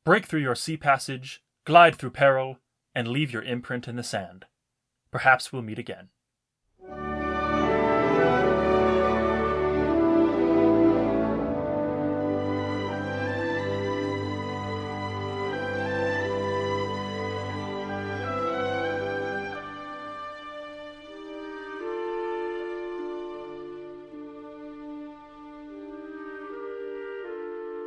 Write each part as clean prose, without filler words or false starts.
Break through your sea passage, glide through peril, and leave your imprint in the sand. Perhaps we'll meet again.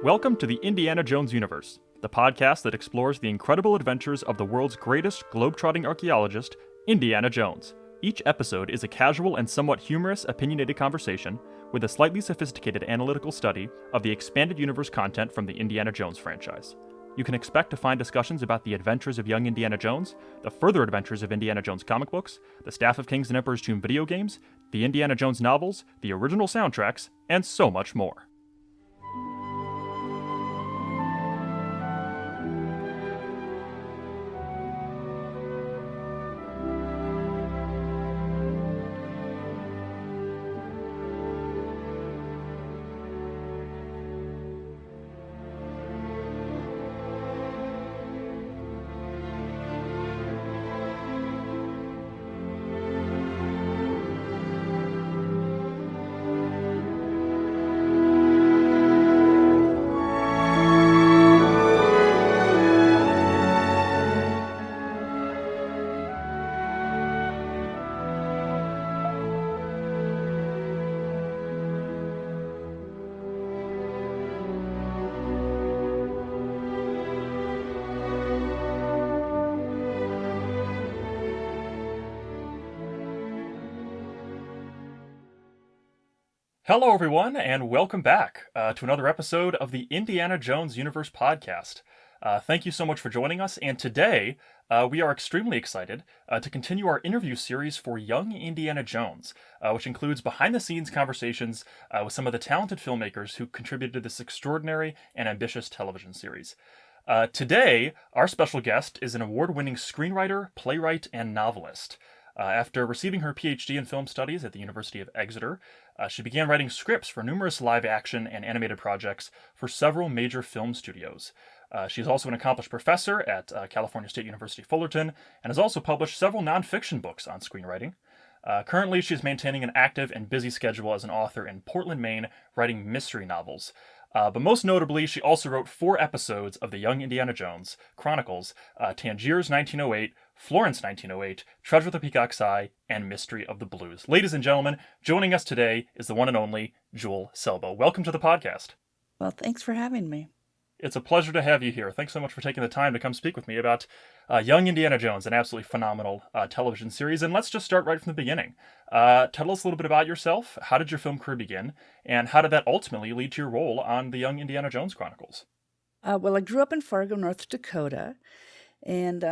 Welcome to the Indiana Jones universe, the podcast that explores the incredible adventures of the world's greatest globe-trotting archaeologist, Indiana Jones. Each episode is a casual and somewhat humorous, opinionated conversation with a slightly sophisticated analytical study of the expanded universe content from the Indiana Jones franchise. You can expect to find discussions about the adventures of young Indiana Jones, the further adventures of Indiana Jones comic books, the Staff of Kings and Emperor's Tomb video games, the Indiana Jones novels, the original soundtracks, and so much more. Hello, everyone, and welcome back to another episode of the Indiana Jones Universe podcast. Thank you so much for joining us, and today we are extremely excited to continue our interview series for Young Indiana Jones, which includes behind-the-scenes conversations with some of the talented filmmakers who contributed to this extraordinary and ambitious television series. Today, our special guest is an award-winning screenwriter, playwright, and novelist. After receiving her PhD in film studies at the University of Exeter, she began writing scripts for numerous live-action and animated projects for several major film studios. She is also an accomplished professor at California State University Fullerton and has also published several nonfiction books on screenwriting. Currently, she is maintaining an active and busy schedule as an author in Portland, Maine, writing mystery novels. But most notably, she also wrote 4 episodes of the Young Indiana Jones Chronicles, Tangiers 1908, Florence 1908, Treasure of the Peacock's Eye, and Mystery of the Blues. Ladies and gentlemen, joining us today is the one and only Jule Selbo. Welcome to the podcast. Well, thanks for having me. It's a pleasure to have you here. Thanks so much for taking the time to come speak with me about Young Indiana Jones, an absolutely phenomenal television series. And let's just start right from the beginning. Tell us a little bit about yourself. How did your film career begin? And how did that ultimately lead to your role on the Young Indiana Jones Chronicles? Well, I grew up in Fargo, North Dakota. And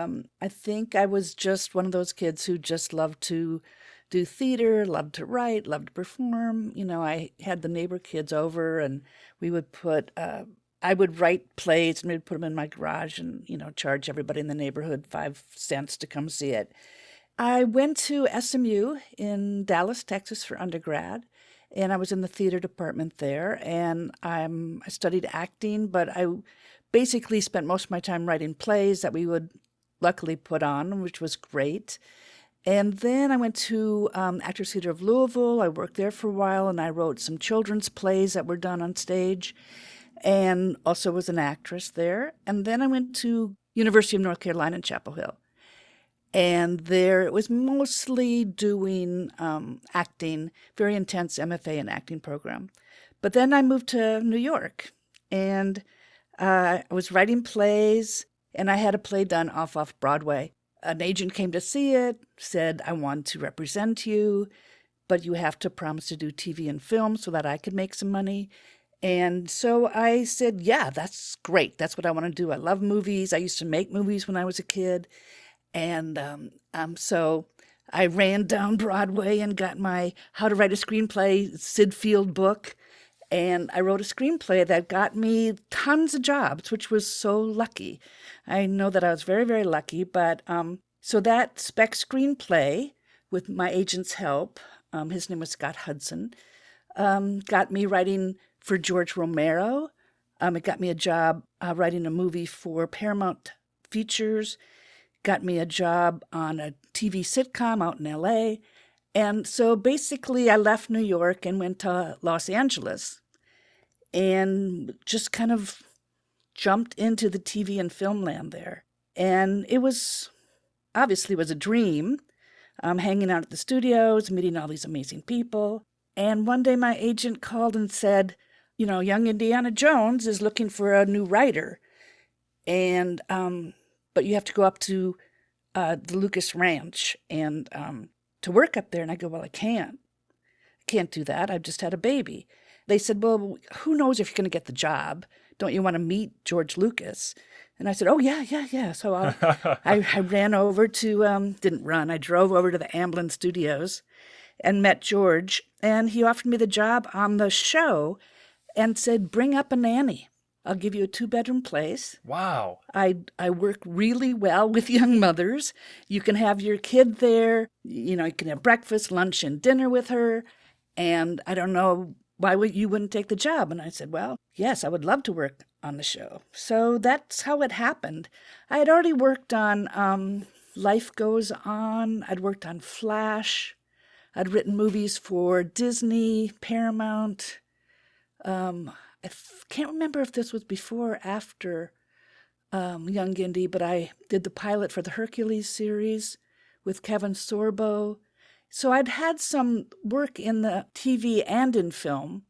I think I was just one of those kids who just loved to do theater, loved to write, loved to perform. You know, I had the neighbor kids over and we would I would write plays and we'd put them in my garage and, charge everybody in the neighborhood 5 cents to come see it. I went to SMU in Dallas, Texas for undergrad, and I was in the theater department there. And I studied acting, but I basically spent most of my time writing plays that we would luckily put on, which was great. And then I went to Actors Theater of Louisville. I worked there for a while, and I wrote some children's plays that were done on stage, and also was an actress there. And then I went to University of North Carolina in Chapel Hill. And there it was mostly doing acting, very intense MFA and acting program. But then I moved to New York, and I was writing plays, and I had a play done off Broadway. An agent came to see it, said, I want to represent you, but you have to promise to do TV and film so that I could make some money. And so I said, yeah, that's great. That's what I want to do. I love movies. I used to make movies when I was a kid. And so I ran down Broadway and got my How to Write a Screenplay Sid Field book. And I wrote a screenplay that got me tons of jobs, which was so lucky. I know that I was very, very lucky. But so that spec screenplay, with my agent's help, his name was Scott Hudson, got me writing for George Romero, It got me a job writing a movie for Paramount Features, got me a job on a TV sitcom out in LA. And so basically I left New York and went to Los Angeles and just kind of jumped into the TV and film land there. And it was obviously was a dream, hanging out at the studios, meeting all these amazing people. And one day my agent called and said, Young Indiana Jones is looking for a new writer. And but you have to go up to the Lucas Ranch and to work up there. And I go, well, I can't do that. I've just had a baby. They said, well, who knows if you're going to get the job? Don't you want to meet George Lucas? And I said, oh, yeah. So I ran over to, didn't run, I drove over to the Amblin Studios and met George. And he offered me the job on the show and said, bring up a nanny. I'll give you a 2-bedroom place. Wow. I work really well with young mothers. You can have your kid there. You can have breakfast, lunch, and dinner with her. And I don't know why you wouldn't take the job. And I said, well, yes, I would love to work on the show. So that's how it happened. I had already worked on Life Goes On. I'd worked on Flash. I'd written movies for Disney, Paramount. I can't remember if this was before or after Young Indy, but I did the pilot for the Hercules series with Kevin Sorbo. So I'd had some work in the TV and in film,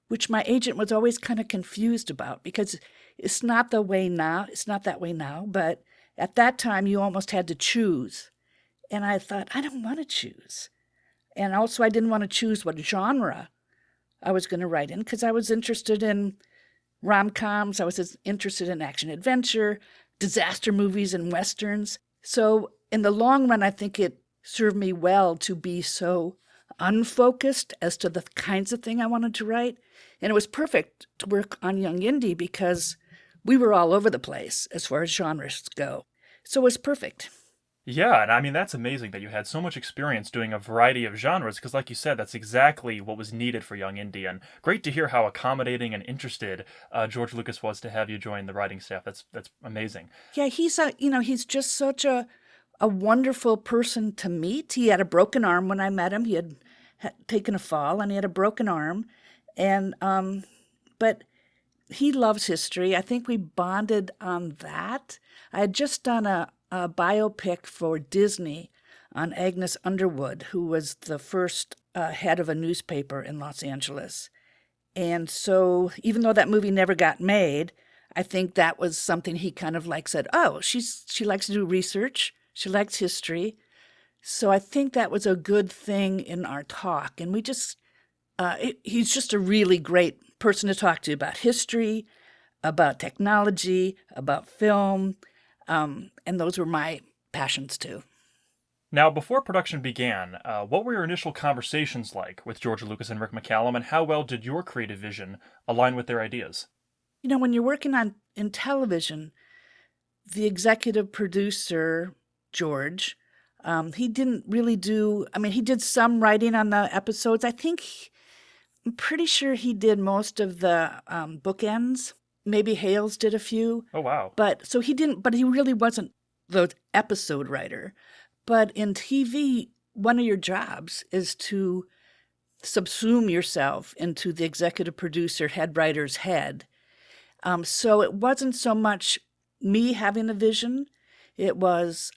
which my agent was always kind of confused about because it's not that way now, but at that time you almost had to choose. And I thought, I don't want to choose. And also I didn't want to choose what genre I was going to write in because I was interested in rom-coms, I was interested in action-adventure, disaster movies and westerns. So in the long run, I think it served me well to be so unfocused as to the kinds of thing I wanted to write. And it was perfect to work on Young Indy because we were all over the place as far as genres go. So it was perfect. Yeah, and I mean, that's amazing that you had so much experience doing a variety of genres, because like you said, that's exactly what was needed for Young Indy, and great to hear how accommodating and interested George Lucas was to have you join the writing staff. That's amazing. Yeah, he's just such a wonderful person to meet. He had a broken arm when I met him. He had taken a fall, and he had a broken arm, and but he loves history. I think we bonded on that. I had just done a biopic for Disney on Agnes Underwood, who was the first head of a newspaper in Los Angeles. And so even though that movie never got made, I think that was something he kind of said, oh, she likes to do research. She likes history. So I think that was a good thing in our talk. And we just, he's just a really great person to talk to about history, about technology, about film. And those were my passions too. Now, before production began, what were your initial conversations like with George Lucas and Rick McCallum, and how well did your creative vision align with their ideas? When you're working in television, the executive producer, George, he didn't really he did some writing on the episodes. I'm pretty sure he did most of the bookends. Maybe Hales did a few. Oh, wow. But he really wasn't the episode writer. But in TV, one of your jobs is to subsume yourself into the executive producer, head writer's head. So it wasn't so much me having a vision. It was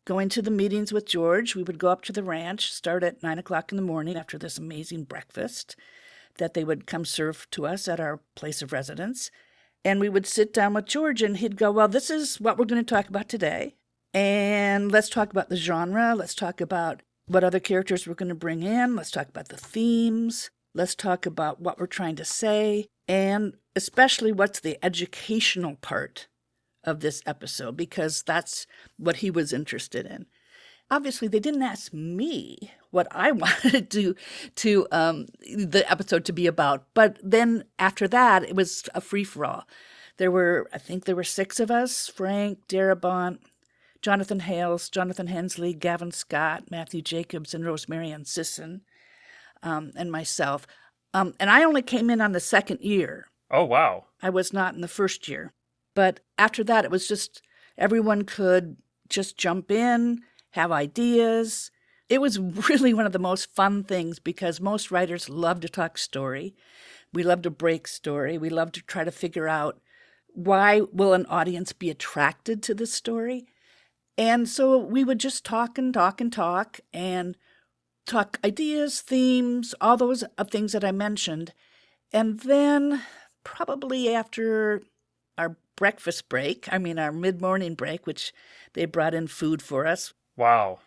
going to the meetings with George. We would go up to the ranch, start at 9 o'clock in the morning after this amazing breakfast that they would come serve to us at our place of residence. And we would sit down with George and he'd go, well, this is what we're going to talk about today. And let's talk about the genre. Let's talk about what other characters we're going to bring in. Let's talk about the themes. Let's talk about what we're trying to say. And especially what's the educational part of this episode, because that's what he was interested in. Obviously, they didn't ask me what I wanted to the episode to be about. But then after that, it was a free-for-all. I think there were 6 of us: Frank Darabont, Jonathan Hales, Jonathan Hensley, Gavin Scott, Matthew Jacobs, and Rosemary Sisson, and myself. And I only came in on the second year. Oh, wow. I was not in the first year. But after that, it was just everyone could just jump in, have ideas. It was really one of the most fun things because most writers love to talk story. We love to break story. We love to try to figure out why will an audience be attracted to this story. And so we would just talk and talk and talk and talk ideas, themes, all those things that I mentioned. And then probably after our breakfast break, our mid-morning break, which they brought in food for us. Wow.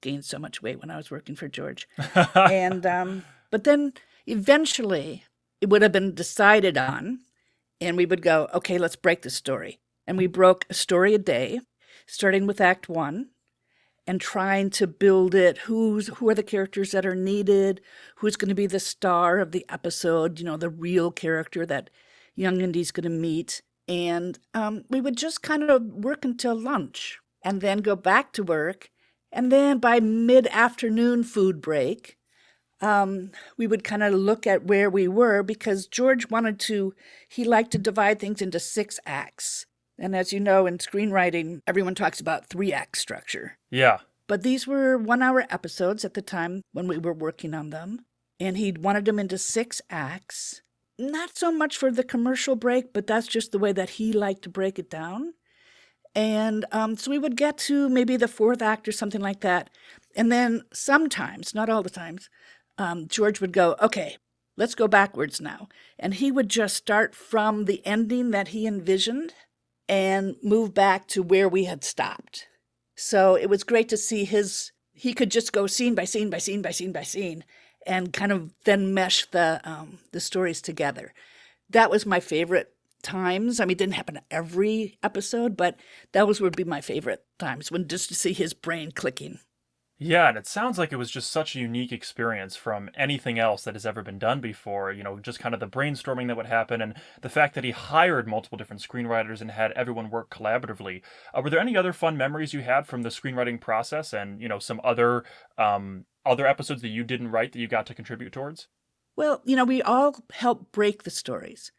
Gained so much weight when I was working for George. And but then eventually it would have been decided on, and we would go, okay, let's break the story. And we broke a story a day, starting with Act 1 and trying to build it. Who are the characters that are needed? Who's going to be the star of the episode? The real character that Young Indy's going to meet. And we would just kind of work until lunch and then go back to work. And then by mid-afternoon food break, we would kind of look at where we were because George he liked to divide things into 6 acts. And as you know, in screenwriting, everyone talks about 3-act structure. Yeah. But these were 1-hour episodes at the time when we were working on them. And he wanted them into 6 acts. Not so much for the commercial break, but that's just the way that he liked to break it down. And so we would get to maybe the 4th act or something like that. And then sometimes, not all the times, George would go, okay, let's go backwards now. And he would just start from the ending that he envisioned and move back to where we had stopped. So it was great to see he could just go scene by scene by scene by scene by scene and kind of then mesh the stories together. That was my favorite times. It didn't happen every episode, but would be my favorite times, when just to see his brain clicking. Yeah, and it sounds like it was just such a unique experience from anything else that has ever been done before. Just kind of the brainstorming that would happen and the fact that he hired multiple different screenwriters and had everyone work collaboratively. Were there any other fun memories you had from the screenwriting process and, some other episodes that you didn't write that you got to contribute towards? Well, we all helped break the stories,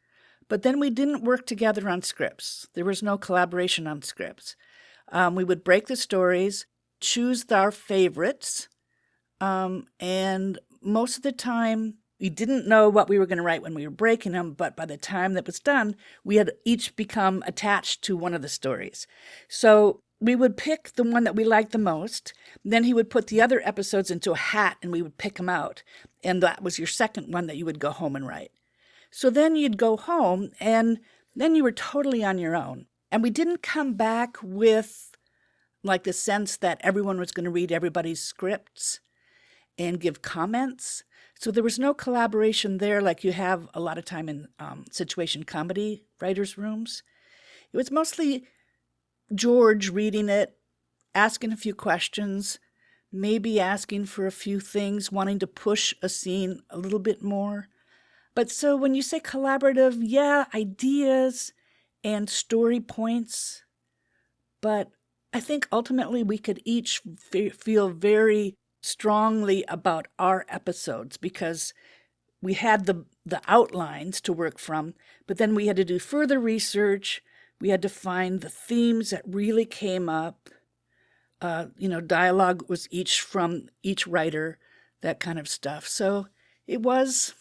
but then we didn't work together on scripts. There was no collaboration on scripts. We would break the stories, choose our favorites, and most of the time we didn't know what we were going to write when we were breaking them, but by the time that was done, we had each become attached to one of the stories. So we would pick the one that we liked the most, then he would put the other episodes into a hat and we would pick them out, and that was your second one that you would go home and write. So then you'd go home and then you were totally on your own. And we didn't come back with the sense that everyone was going to read everybody's scripts and give comments. So there was no collaboration there like you have a lot of time in situation comedy writers' rooms. It was mostly George reading it, asking a few questions, maybe asking for a few things, wanting to push a scene a little bit more. But so when you say collaborative, yeah, ideas and story points, but I think ultimately we could each feel very strongly about our episodes because we had the outlines to work from, but then we had to do further research. We had to find the themes that really came up. Dialogue was from each writer, that kind of stuff. So it was,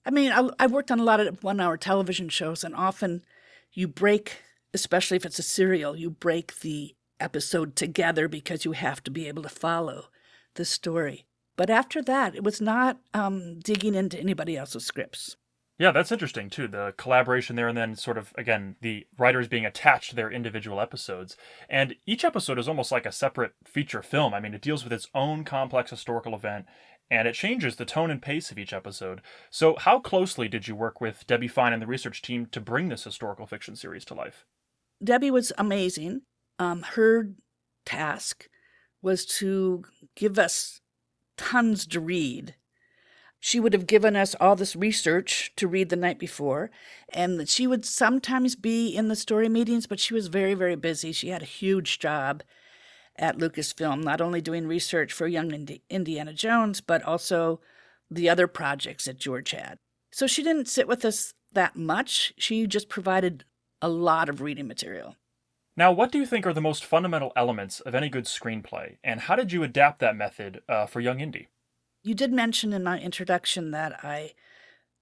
I worked on a lot of 1-hour television shows, and often you break, especially if it's a serial, you break the episode together because you have to be able to follow the story. But after that, it was not digging into anybody else's scripts. Yeah, that's interesting too. The collaboration there, and then sort of, again, the writers being attached to their individual episodes. And each episode is almost like a separate feature film. It deals with its own complex historical event, and it changes the tone and pace of each episode. So how closely did you work with Debbie Fine and the research team to bring this historical fiction series to life? Debbie was amazing. Her task was to give us tons to read. She would have given us all this research to read the night before, and she would sometimes be in the story meetings, but she was very, very busy. She had a huge job at Lucasfilm, not only doing research for Young Indiana Jones, but also the other projects that George had. So she didn't sit with us that much. She just provided a lot of reading material. Now, what do you think are the most fundamental elements of any good screenplay, and how did you adapt that method for Young Indy? You did mention in my introduction that I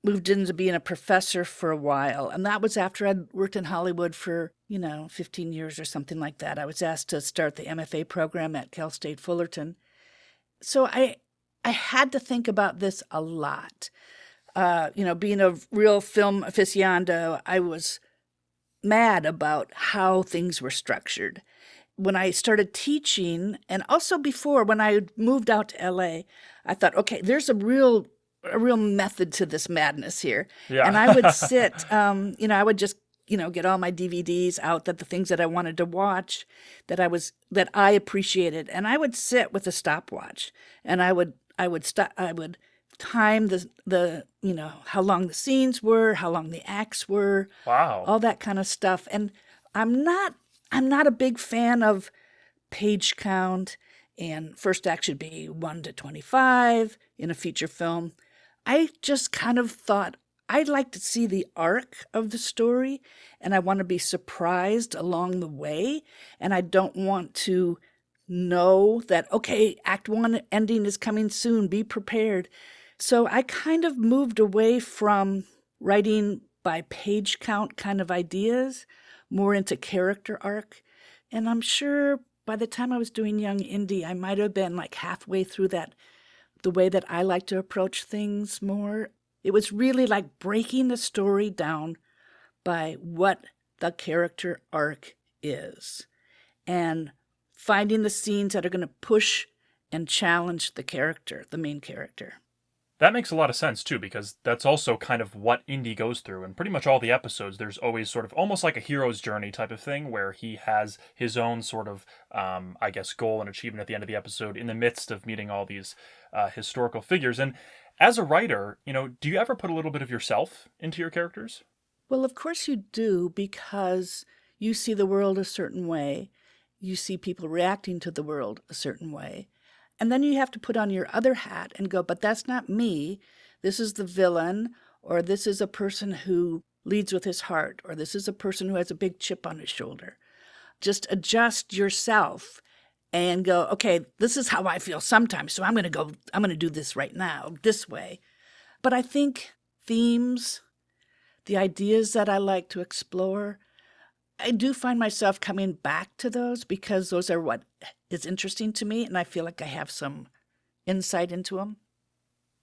moved into being a professor for a while, and that was after I'd worked in Hollywood for, 15 years or something like that. I was asked to start the MFA program at Cal State Fullerton. So I had to think about this a lot. Being a real film aficionado, I was mad about how things were structured. When I started teaching, and also before when I moved out to LA, I thought, okay, there's a real method to this madness here. Yeah. And I would sit, I would just, get all my DVDs out, that the things that I wanted to watch, that I appreciated, and I would sit with a stopwatch, and I would time the how long the scenes were, how long the acts were, Wow. all that kind of stuff. And I'm not a big fan of page count and first act should be 1 to 25 in a feature film. I just kind of thought I'd like to see the arc of the story, and I want to be surprised along the way, and I don't want to know that, okay, act 1 ending is coming soon, be prepared. So I kind of moved away from writing by page count kind of ideas, more into character arc. And I'm sure by the time I was doing Young Indy, I might have been like halfway through that, the way that I like to approach things more. It was really like breaking the story down by what the character arc is and finding the scenes that are going to push and challenge the character, the main character. That makes a lot of sense too, because that's also kind of what Indy goes through. And pretty much all the episodes, there's always sort of almost like a hero's journey type of thing where he has his own sort of, goal and achievement at the end of the episode in the midst of meeting all these historical figures. And as a writer, do you ever put a little bit of yourself into your characters? Well, of course you do, because you see the world a certain way. You see people reacting to the world a certain way. And then you have to put on your other hat and go, but that's not me. This is the villain, or this is a person who leads with his heart, or this is a person who has a big chip on his shoulder. Just adjust yourself and go, okay, this is how I feel sometimes, so I'm going to do this right now, this way. But I think themes, the ideas that I like to explore, I do find myself coming back to those because those are what is interesting to me, and I feel like I have some insight into them.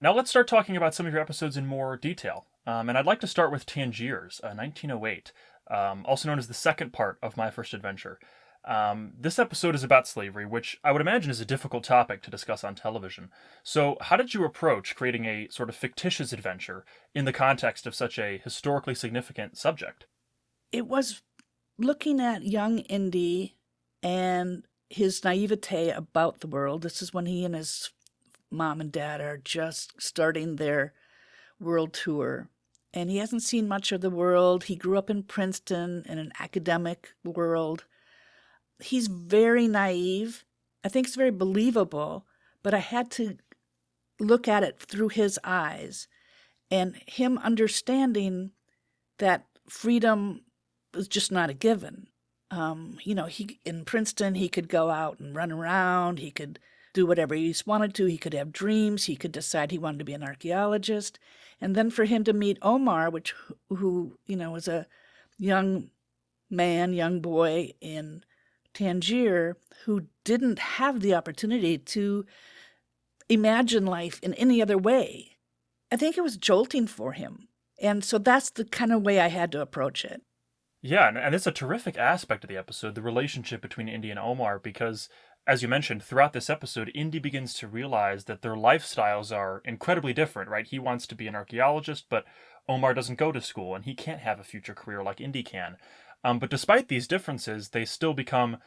Now let's start talking about some of your episodes in more detail. And I'd like to start with Tangiers, 1908, also known as the second part of My First Adventure. This episode is about slavery, which I would imagine is a difficult topic to discuss on television. So how did you approach creating a sort of fictitious adventure in the context of such a historically significant subject? It was looking at Young Indy and his naivete about the world. This is when he and his mom and dad are just starting their world tour. And he hasn't seen much of the world. He grew up in Princeton in an academic world. He's very naive. I think it's very believable, but I had to look at it through his eyes and him understanding that freedom was just not a given. He in Princeton, he could go out and run around. He could do whatever he wanted to. He could have dreams. He could decide he wanted to be an archaeologist. And then for him to meet Omar, who was a young boy in Tangier who didn't have the opportunity to imagine life in any other way. I think it was jolting for him. And so that's the kind of way I had to approach it. Yeah, and it's a terrific aspect of the episode, the relationship between Indy and Omar, because, as you mentioned, throughout this episode, Indy begins to realize that their lifestyles are incredibly different, right? He wants to be an archaeologist, but Omar doesn't go to school, and he can't have a future career like Indy can. But despite these differences, they still become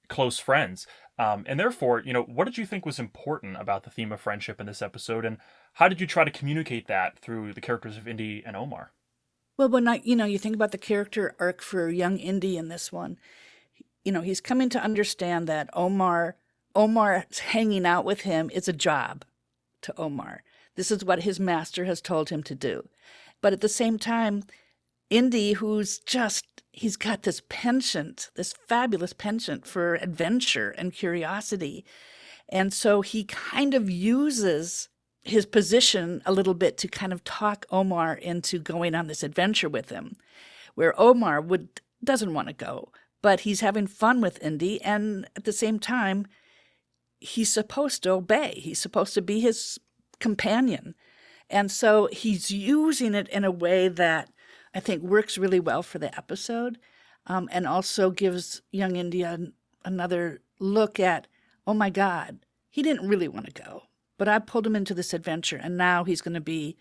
close friends. And therefore, what did you think was important about the theme of friendship in this episode, and how did you try to communicate that through the characters of Indy and Omar? Well, when you think about the character arc for Young Indy in this one, he's coming to understand that Omar's hanging out with him is a job to Omar. This is what his master has told him to do. But at the same time, Indy, he's got this penchant, this fabulous penchant for adventure and curiosity. And so he kind of uses his position a little bit to kind of talk Omar into going on this adventure with him, where Omar doesn't want to go, but he's having fun with Indy, and at the same time, he's supposed to obey. He's supposed to be his companion. And so he's using it in a way that I think works really well for the episode, and also gives Young Indy another look at, oh my God, he didn't really want to go, but I pulled him into this adventure, and now he's going to be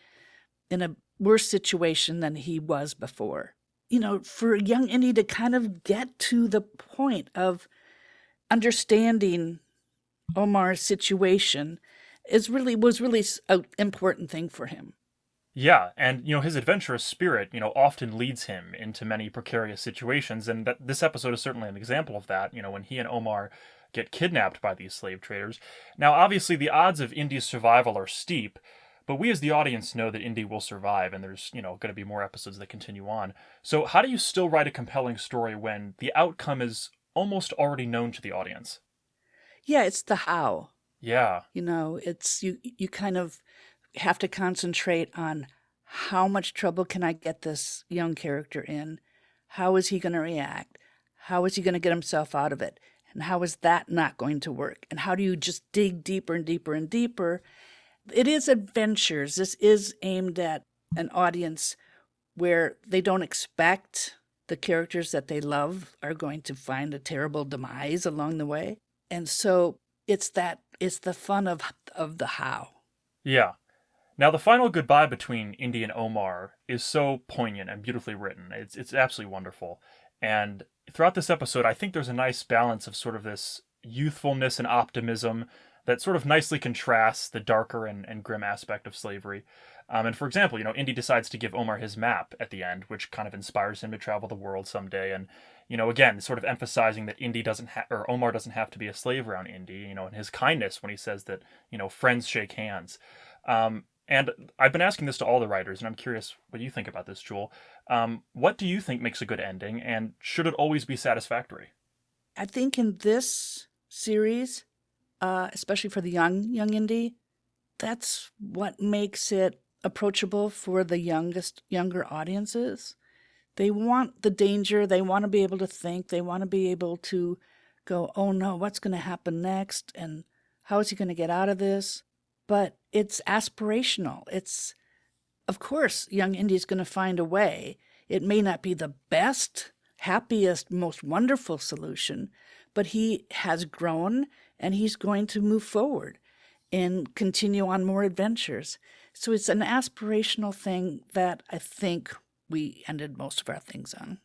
in a worse situation than he was before. For Young Indy to kind of get to the point of understanding Omar's situation was really an important thing for him. Yeah, and his adventurous spirit, often leads him into many precarious situations, and this episode is certainly an example of that. When he and Omar get kidnapped by these slave traders. Now, obviously, the odds of Indy's survival are steep, but we as the audience know that Indy will survive, and there's going to be more episodes that continue on. So, how do you still write a compelling story when the outcome is almost already known to the audience? Yeah, it's the how. Yeah. It's you kind of have to concentrate on how much trouble can I get this young character in? How is he going to react? How is he going to get himself out of it? And how is that not going to work? And how do you just dig deeper and deeper and deeper? It is adventures. This is aimed at an audience where they don't expect the characters that they love are going to find a terrible demise along the way. And so it's the fun of the how. Yeah. Now, the final goodbye between Indy and Omar is so poignant and beautifully written. It's absolutely wonderful. And throughout this episode, I think there's a nice balance of sort of this youthfulness and optimism that sort of nicely contrasts the darker and grim aspect of slavery. And for example, Indy decides to give Omar his map at the end, which kind of inspires him to travel the world someday. And, again, sort of emphasizing that Omar doesn't have to be a slave around Indy, and his kindness when he says that, friends shake hands. And I've been asking this to all the writers, and I'm curious what you think about this, Jule. What do you think makes a good ending, and should it always be satisfactory? I think in this series, especially for the younger that's what makes it approachable for the younger audiences. They want the danger. They want to be able to think. They want to be able to go, oh no, what's going to happen next? And how is he going to get out of this? But it's aspirational. Of course, Young Indy's going to find a way. It may not be the best, happiest, most wonderful solution, but he has grown and he's going to move forward and continue on more adventures. So it's an aspirational thing that I think we ended most of our things on.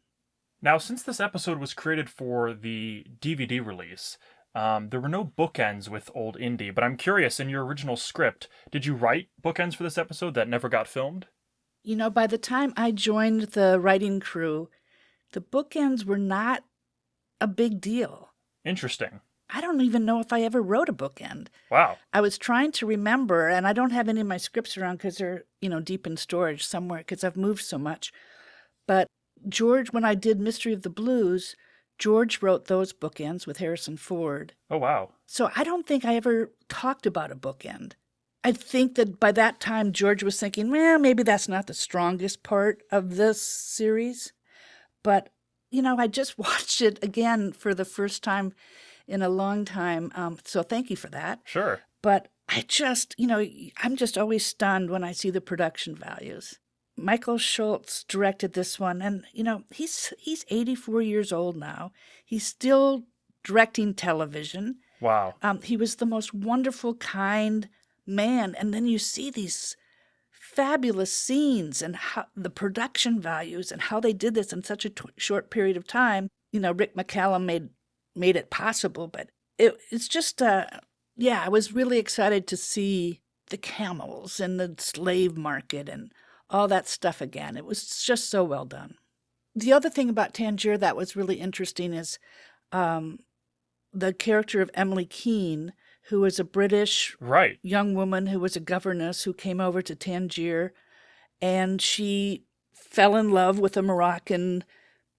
Now, since this episode was created for the DVD release, there were no bookends with Old Indy, but I'm curious, in your original script, did you write bookends for this episode that never got filmed? By the time I joined the writing crew, the bookends were not a big deal. Interesting. I don't even know if I ever wrote a bookend. Wow. I was trying to remember, and I don't have any of my scripts around because they're, deep in storage somewhere because I've moved so much. But George, when I did Mystery of the Blues, George wrote those bookends with Harrison Ford. Oh, wow. So I don't think I ever talked about a bookend. I think that by that time, George was thinking, well, maybe that's not the strongest part of this series. But, I just watched it again for the first time in a long time. So thank you for that. Sure. But I'm just always stunned when I see the production values. Michael Schultz directed this one, and he's 84 years old now. He's still directing television. Wow. He was the most wonderful, kind man, and then you see these fabulous scenes and how the production values and how they did this in such a short period of time. Rick McCallum made it possible, but it's just I was really excited to see the camels and the slave market and all that stuff again. It was just so well done. The other thing about Tangier that was really interesting is the character of Emily Keane, who was a British young woman who was a governess who came over to Tangier, and she fell in love with a Moroccan,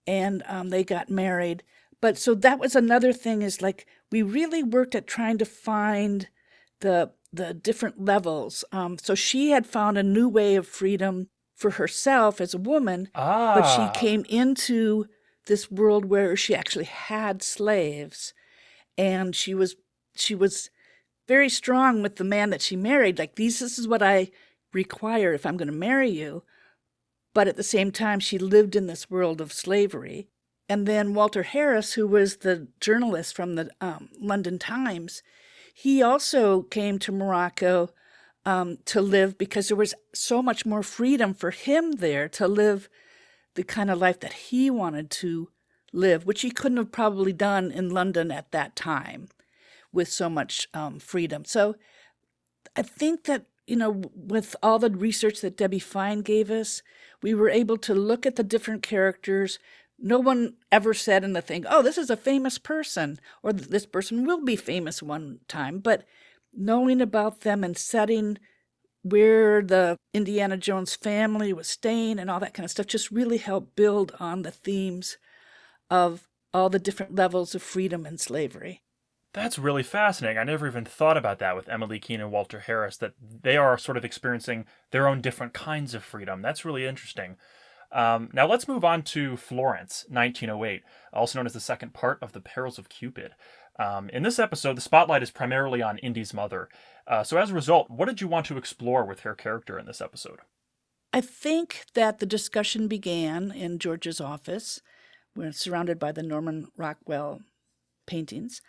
and they got married. But so that was another thing, is like we really worked at trying to find the different levels. So she had found a new way of freedom for herself as a woman, but she Ah, came into this world where she actually had slaves, and she was very strong with the man that she married. Like, this is what I require if I'm going to marry you. But at the same time, she lived in this world of slavery. And then Walter Harris, who was the journalist from the London Times, he also came to Morocco to live, because there was so much more freedom for him there to live the kind of life that he wanted to live, which he couldn't have probably done in London at that time with so much freedom. So I think that, with all the research that Debbie Fine gave us, we were able to look at the different characters. No one ever said in the thing, oh, this is a famous person, or this person will be famous one time. But knowing about them and setting where the Indiana Jones family was staying and all that kind of stuff just really helped build on the themes of all the different levels of freedom and slavery. that's really fascinating. I never even thought about that with Emily Keene and Walter Harris, that they are sort of experiencing their own different kinds of freedom. That's really interesting. Now let's move on to Florence, 1908, also known as the second part of The Perils of Cupid. In this episode, the spotlight is primarily on Indy's mother. So as a result, what did you want to explore with her character in this episode? I think that the discussion began in George's office, where surrounded by the Norman Rockwell paintings,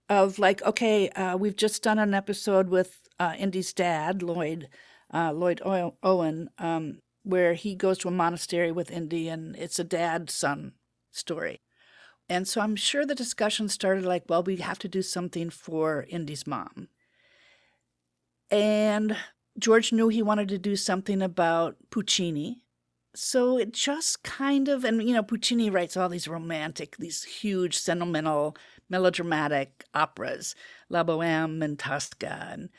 of like, okay, we've just done an episode with Indy's dad, Owen, where he goes to a monastery with Indy, and it's a dad-son story. And so I'm sure the discussion started like, well, we have to do something for Indy's mom. And George knew he wanted to do something about Puccini. So it just kind of, and Puccini writes all these romantic, these huge, sentimental, melodramatic operas, La Bohème and Tosca,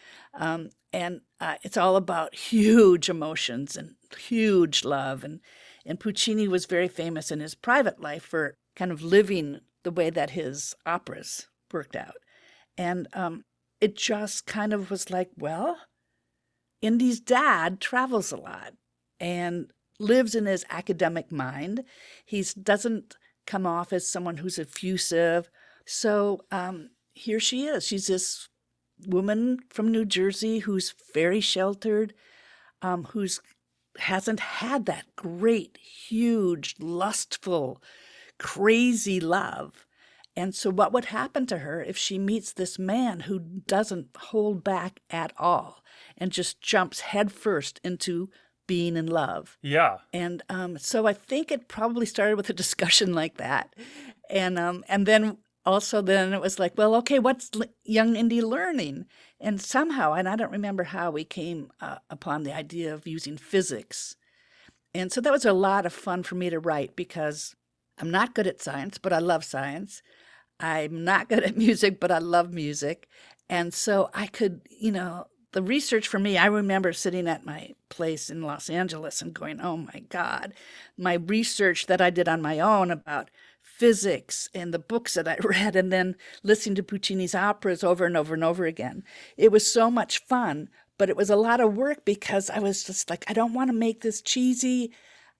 and it's all about huge emotions and huge love. And Puccini was very famous in his private life for kind of living the way that his operas worked out. And it just kind of was like, well, Indy's dad travels a lot and lives in his academic mind. He doesn't come off as someone who's effusive. So here she is. She's this woman from New Jersey who's very sheltered, who's hasn't had that great, huge, lustful, crazy love. And so what would happen to her if she meets this man who doesn't hold back at all and just jumps headfirst into being in love? Yeah. And so I think it probably started with a discussion like that. And then also then it was like, well, okay, what's young Indy learning? And somehow, and I don't remember how, we came upon the idea of using physics. And so that was a lot of fun for me to write, because I'm not good at science, but I love science. I'm not good at music, but I love music. And so I could, the research for me, I remember sitting at my place in Los Angeles and going, oh my God, my research that I did on my own about physics and the books that I read, and then listening to Puccini's operas over and over and over again. It was so much fun, but it was a lot of work, because I was just like, I don't want to make this cheesy.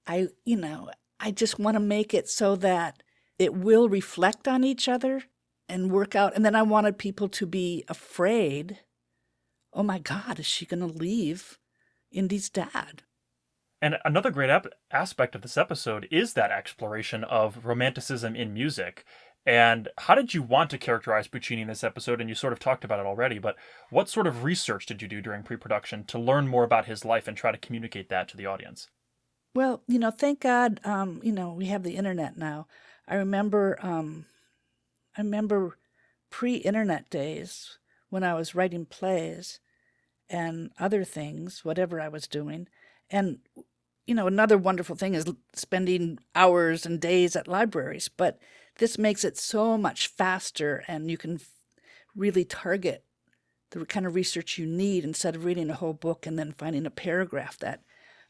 I just want to make it so that it will reflect on each other and work out. And then I wanted people to be afraid, oh my God, is she going to leave Indy's dad? And another great aspect of this episode is that exploration of romanticism in music. And how did you want to characterize Puccini in this episode? And you sort of talked about it already, but what sort of research did you do during pre-production to learn more about his life and try to communicate that to the audience? Well, thank God, we have the internet now. I remember pre-internet days when I was writing plays and other things, whatever I was doing. And, another wonderful thing is spending hours and days at libraries, but this makes it so much faster, and you can really target the kind of research you need instead of reading a whole book and then finding a paragraph that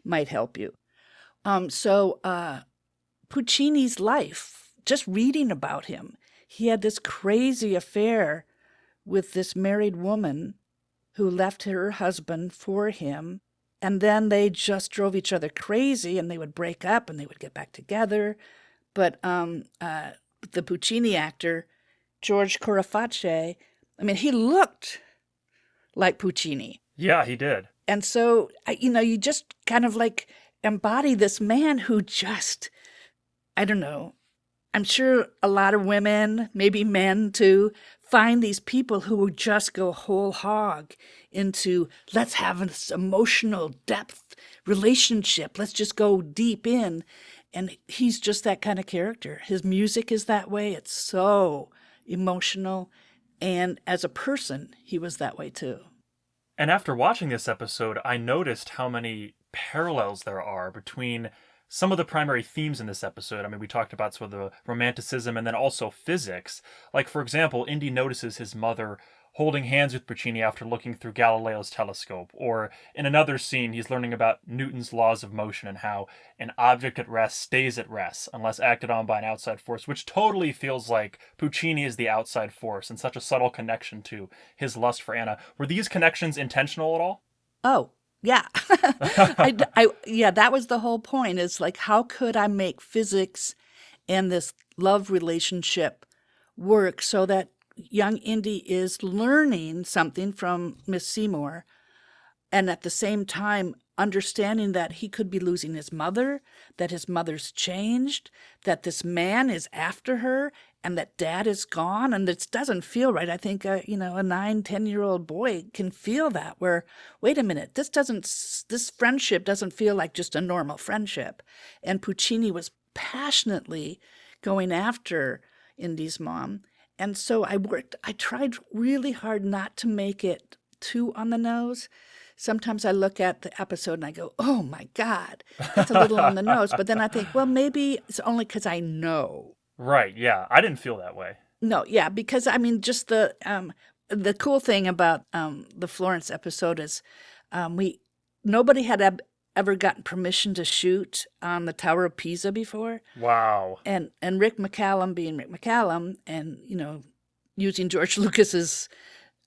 might help you. Puccini's life, just reading about him, he had this crazy affair with this married woman who left her husband for him. And then they just drove each other crazy, and they would break up and they would get back together. But the Puccini actor, George Coraface, I mean, he looked like Puccini. Yeah, he did. And so, you just kind of like embody this man who just, I don't know, I'm sure a lot of women, maybe men too, find these people who just go whole hog into, let's have this emotional depth relationship. Let's just go deep in. And he's just that kind of character. His music is that way. It's so emotional. And as a person, he was that way too. And after watching this episode, I noticed how many parallels there are between some of the primary themes in this episode. I mean, we talked about sort of the romanticism and then also physics. Like, for example, Indy notices his mother holding hands with Puccini after looking through Galileo's telescope. Or in another scene, he's learning about Newton's laws of motion and how an object at rest stays at rest unless acted on by an outside force, which totally feels like Puccini is the outside force and such a subtle connection to his lust for Anna. Were these connections intentional at all? Oh, yeah. Yeah, that was the whole point. Is like, how could I make physics and this love relationship work so that young Indy is learning something from Miss Seymour, and at the same time understanding that he could be losing his mother, that his mother's changed, that this man is after her, and that dad is gone, and this doesn't feel right. I think a 9-10-year-old boy can feel that, where, wait a minute, this friendship doesn't feel like just a normal friendship. And Puccini was passionately going after Indy's mom. And so I tried really hard not to make it too on the nose. Sometimes I look at the episode and I go, oh my God, that's a little on the nose. But then I think, well, maybe it's only because I know. Right, yeah. I didn't feel that way. No, yeah, because I mean, just the cool thing about the Florence episode is nobody had ever gotten permission to shoot on the Tower of Pisa before. Wow. And Rick McCallum being Rick McCallum and, using George Lucas's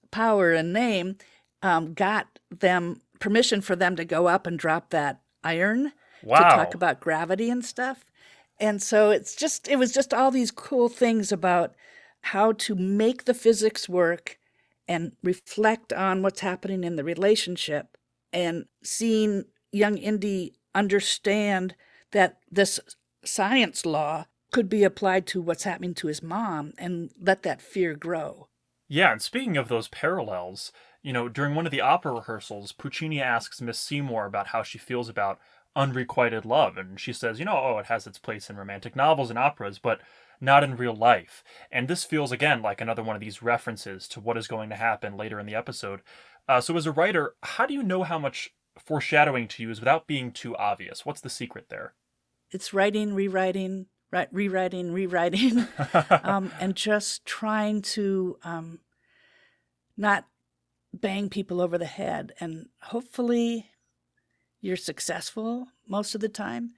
power and name, got them permission for them to go up and drop that iron to talk about gravity and stuff. And so it was just all these cool things about how to make the physics work and reflect on what's happening in the relationship, and seeing young Indy understand that this science law could be applied to what's happening to his mom and let that fear grow. Yeah, and speaking of those parallels, during one of the opera rehearsals, Puccini asks Miss Seymour about how she feels about unrequited love, and she says, it has its place in romantic novels and operas, but not in real life. And this feels, again, like another one of these references to what is going to happen later in the episode. So as a writer, how do you know how much foreshadowing to use without being too obvious? What's the secret there? It's writing, rewriting, and just trying to not bang people over the head. And hopefully you're successful most of the time.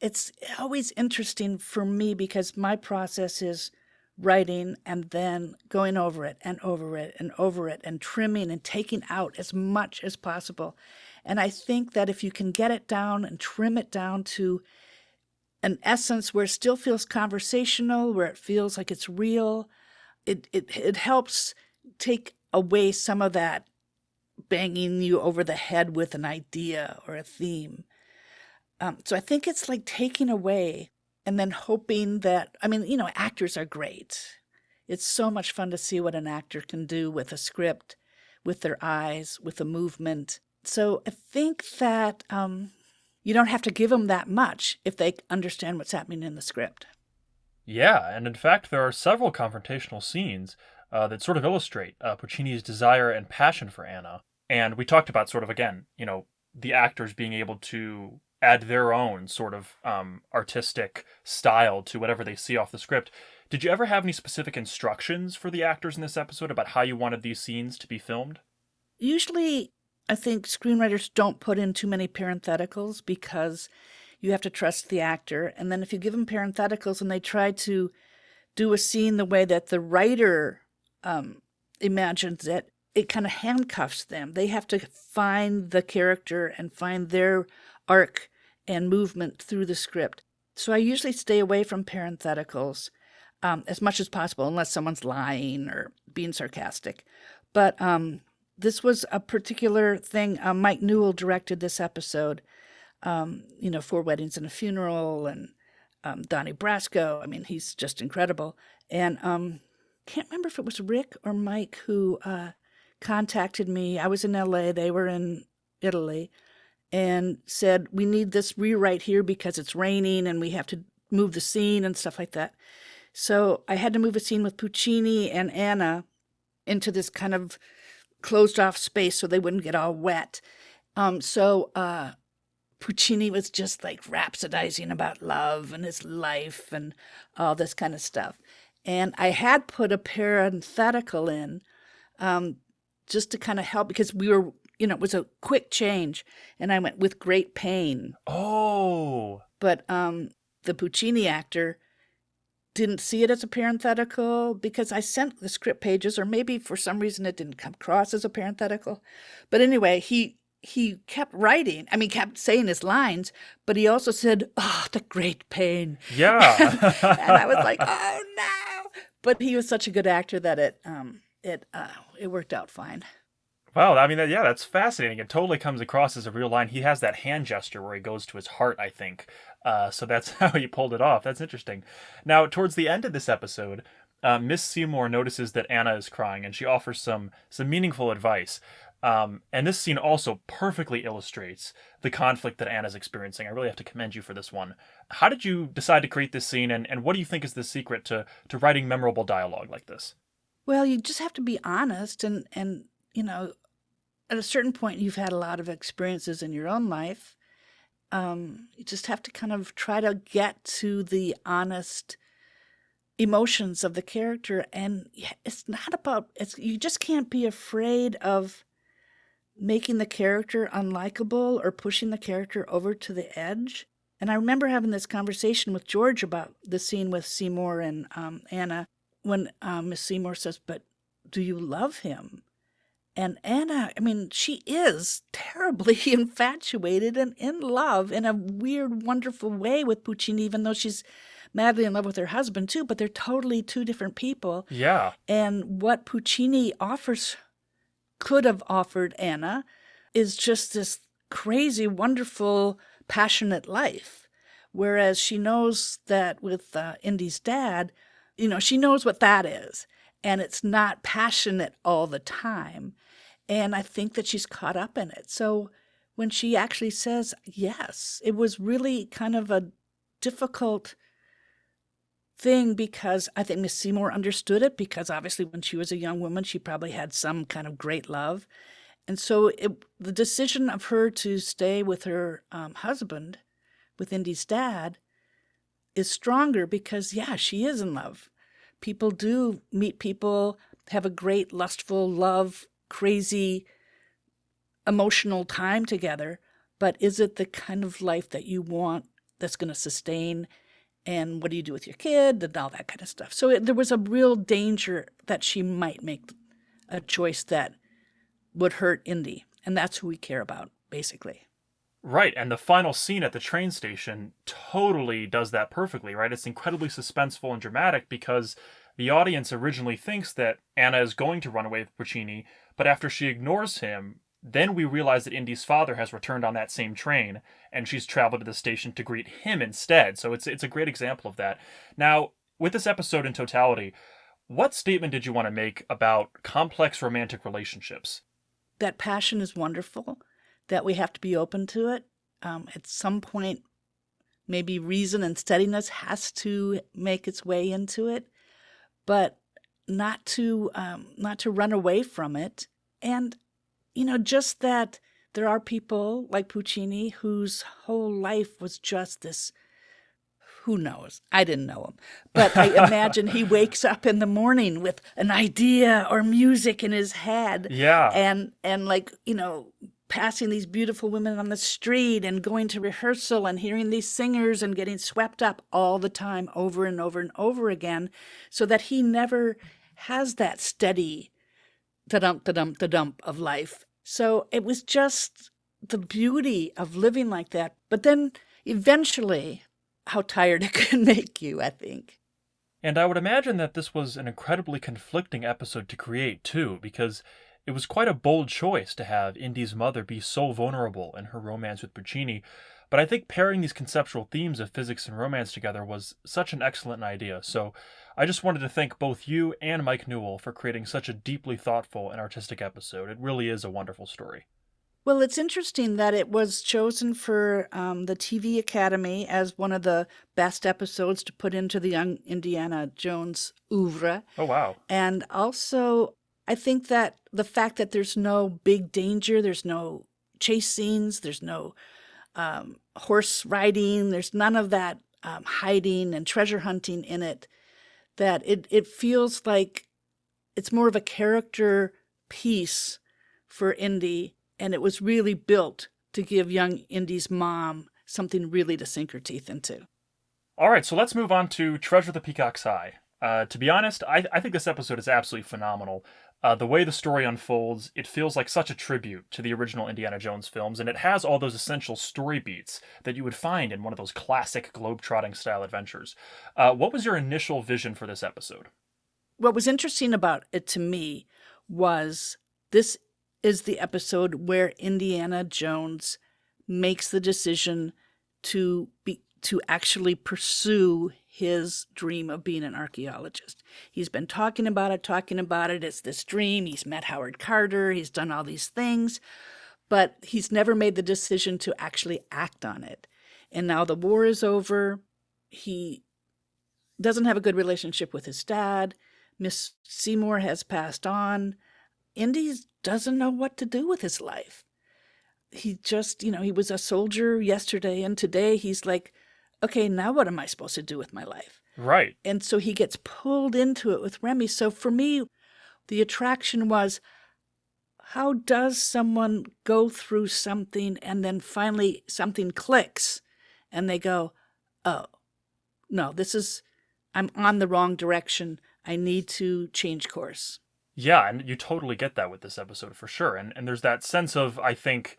It's always interesting for me because my process is writing and then going over it and over it and over it and trimming and taking out as much as possible. And I think that if you can get it down and trim it down to an essence where it still feels conversational, where it feels like it's real, it helps take away some of that banging you over the head with an idea or a theme. So I think it's like taking away and then hoping that, actors are great. It's so much fun to see what an actor can do with a script, with their eyes, with a movement. So I think that you don't have to give them that much if they understand what's happening in the script. Yeah, and in fact, there are several confrontational scenes that sort of illustrate Puccini's desire and passion for Anna. And we talked about sort of, again, the actors being able to add their own sort of artistic style to whatever they see off the script. Did you ever have any specific instructions for the actors in this episode about how you wanted these scenes to be filmed? Usually, I think screenwriters don't put in too many parentheticals because you have to trust the actor. And then if you give them parentheticals and they try to do a scene the way that the writer imagines it, it kind of handcuffs them. They have to find the character and find their arc and movement through the script. So I usually stay away from parentheticals as much as possible, unless someone's lying or being sarcastic. But this was a particular thing. Mike Newell directed this episode, 4 Weddings and a Funeral, and Donnie Brasco. I mean, he's just incredible. And can't remember if it was Rick or Mike who contacted me. I was in LA, they were in Italy, and said, we need this rewrite here because it's raining and we have to move the scene and stuff like that. So I had to move a scene with Puccini and Anna into this kind of closed off space so they wouldn't get all wet. Puccini was just like rhapsodizing about love and his life and all this kind of stuff. And I had put a parenthetical in just to kind of help, because we were, it was a quick change. And I went, with great pain. Oh. But the Puccini actor didn't see it as a parenthetical because I sent the script pages, or maybe for some reason it didn't come across as a parenthetical. But anyway, he kept writing. I mean, kept saying his lines, but he also said, "Oh, the great pain." Yeah. And I was like, "Oh no!" But he was such a good actor that it worked out fine. Wow, I mean, that's fascinating. It totally comes across as a real line. He has that hand gesture where he goes to his heart, I think. So that's how he pulled it off. That's interesting. Now, towards the end of this episode, Miss Seymour notices that Anna is crying, and she offers some meaningful advice. And this scene also perfectly illustrates the conflict that Anna's experiencing. I really have to commend you for this one. How did you decide to create this scene, and what do you think is the secret to writing memorable dialogue like this? Well, you just have to be honest, and at a certain point, you've had a lot of experiences in your own life. You just have to kind of try to get to the honest emotions of the character. And it's not about, you just can't be afraid of making the character unlikable or pushing the character over to the edge. And I remember having this conversation with George about the scene with Seymour and Anna, when Miss Seymour says, "But do you love him?" And Anna, I mean, she is terribly infatuated and in love in a weird, wonderful way with Puccini, even though she's madly in love with her husband too, but they're totally two different people. Yeah. And what Puccini could have offered Anna is just this crazy, wonderful, passionate life. Whereas she knows that with Indy's dad, she knows what that is. And it's not passionate all the time. And I think that she's caught up in it. So when she actually says yes, it was really kind of a difficult thing, because I think Miss Seymour understood it, because obviously when she was a young woman, she probably had some kind of great love. And so the decision of her to stay with her husband, with Indy's dad, is stronger because, yeah, she is in love. People do meet people, have a great, lustful, love, crazy, emotional time together, but is it the kind of life that you want that's going to sustain? And what do you do with your kid and all that kind of stuff? So there was a real danger that she might make a choice that would hurt Indy, and that's who we care about, basically. Right, and the final scene at the train station totally does that perfectly, right? It's incredibly suspenseful and dramatic because the audience originally thinks that Anna is going to run away with Puccini, but after she ignores him, then we realize that Indy's father has returned on that same train, and she's traveled to the station to greet him instead. So it's a great example of that. Now, with this episode in totality, what statement did you want to make about complex romantic relationships? That passion is wonderful, that we have to be open to it. At some point, maybe reason and steadiness has to make its way into it, but not to run away from it. And just that there are people like Puccini whose whole life was just this, who knows? I didn't know him. But I imagine he wakes up in the morning with an idea or music in his head. Yeah. And passing these beautiful women on the street and going to rehearsal and hearing these singers and getting swept up all the time over and over and over again, so that he never has that steady da-dump, da-dump, da-dump of life. So it was just the beauty of living like that. But then eventually, how tired it can make you, I think. And I would imagine that this was an incredibly conflicting episode to create, too, because it was quite a bold choice to have Indy's mother be so vulnerable in her romance with Puccini. But I think pairing these conceptual themes of physics and romance together was such an excellent idea. So I just wanted to thank both you and Mike Newell for creating such a deeply thoughtful and artistic episode. It really is a wonderful story. Well, it's interesting that it was chosen for the TV Academy as one of the best episodes to put into the Young Indiana Jones oeuvre. Oh, wow. And also, I think that the fact that there's no big danger, there's no chase scenes, there's no horse riding, there's none of that hiding and treasure hunting in it, that it feels like it's more of a character piece for Indy. And it was really built to give young Indy's mom something really to sink her teeth into. All right, so let's move on to Treasure the Peacock's Eye. To be honest, I think this episode is absolutely phenomenal. The way the story unfolds, it feels like such a tribute to the original Indiana Jones films, and it has all those essential story beats that you would find in one of those classic globe-trotting style adventures. What was your initial vision for this episode? What was interesting about it to me was this is the episode where Indiana Jones makes the decision to actually pursue his dream of being an archaeologist. He's been talking about it. It's this dream. He's met Howard Carter. He's done all these things, but he's never made the decision to actually act on it. And now the war is over. He doesn't have a good relationship with his dad. Miss Seymour has passed on. Indy doesn't know what to do with his life. He just, he was a soldier yesterday, and today he's like, okay, now what am I supposed to do with my life? Right. And so he gets pulled into it with Remy. So for me, the attraction was, how does someone go through something and then finally something clicks and they go, oh, no, I'm on the wrong direction. I need to change course. Yeah, and you totally get that with this episode for sure. And there's that sense of, I think,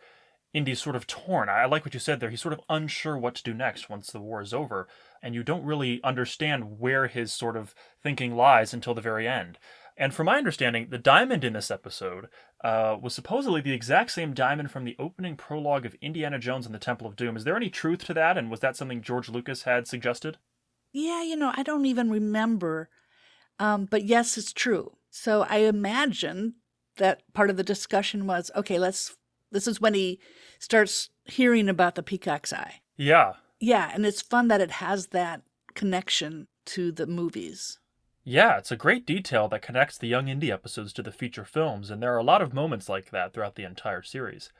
Indy's sort of torn. I like what you said there. He's sort of unsure what to do next once the war is over, and you don't really understand where his sort of thinking lies until the very end. And from my understanding, the diamond in this episode was supposedly the exact same diamond from the opening prologue of Indiana Jones and the Temple of Doom. Is there any truth to that, and was that something George Lucas had suggested? Yeah, I don't even remember. But yes, it's true. So I imagine that part of the discussion was, okay, this is when he starts hearing about the Peacock's Eye. Yeah. Yeah, and it's fun that it has that connection to the movies. Yeah, it's a great detail that connects the Young Indy episodes to the feature films, and there are a lot of moments like that throughout the entire series.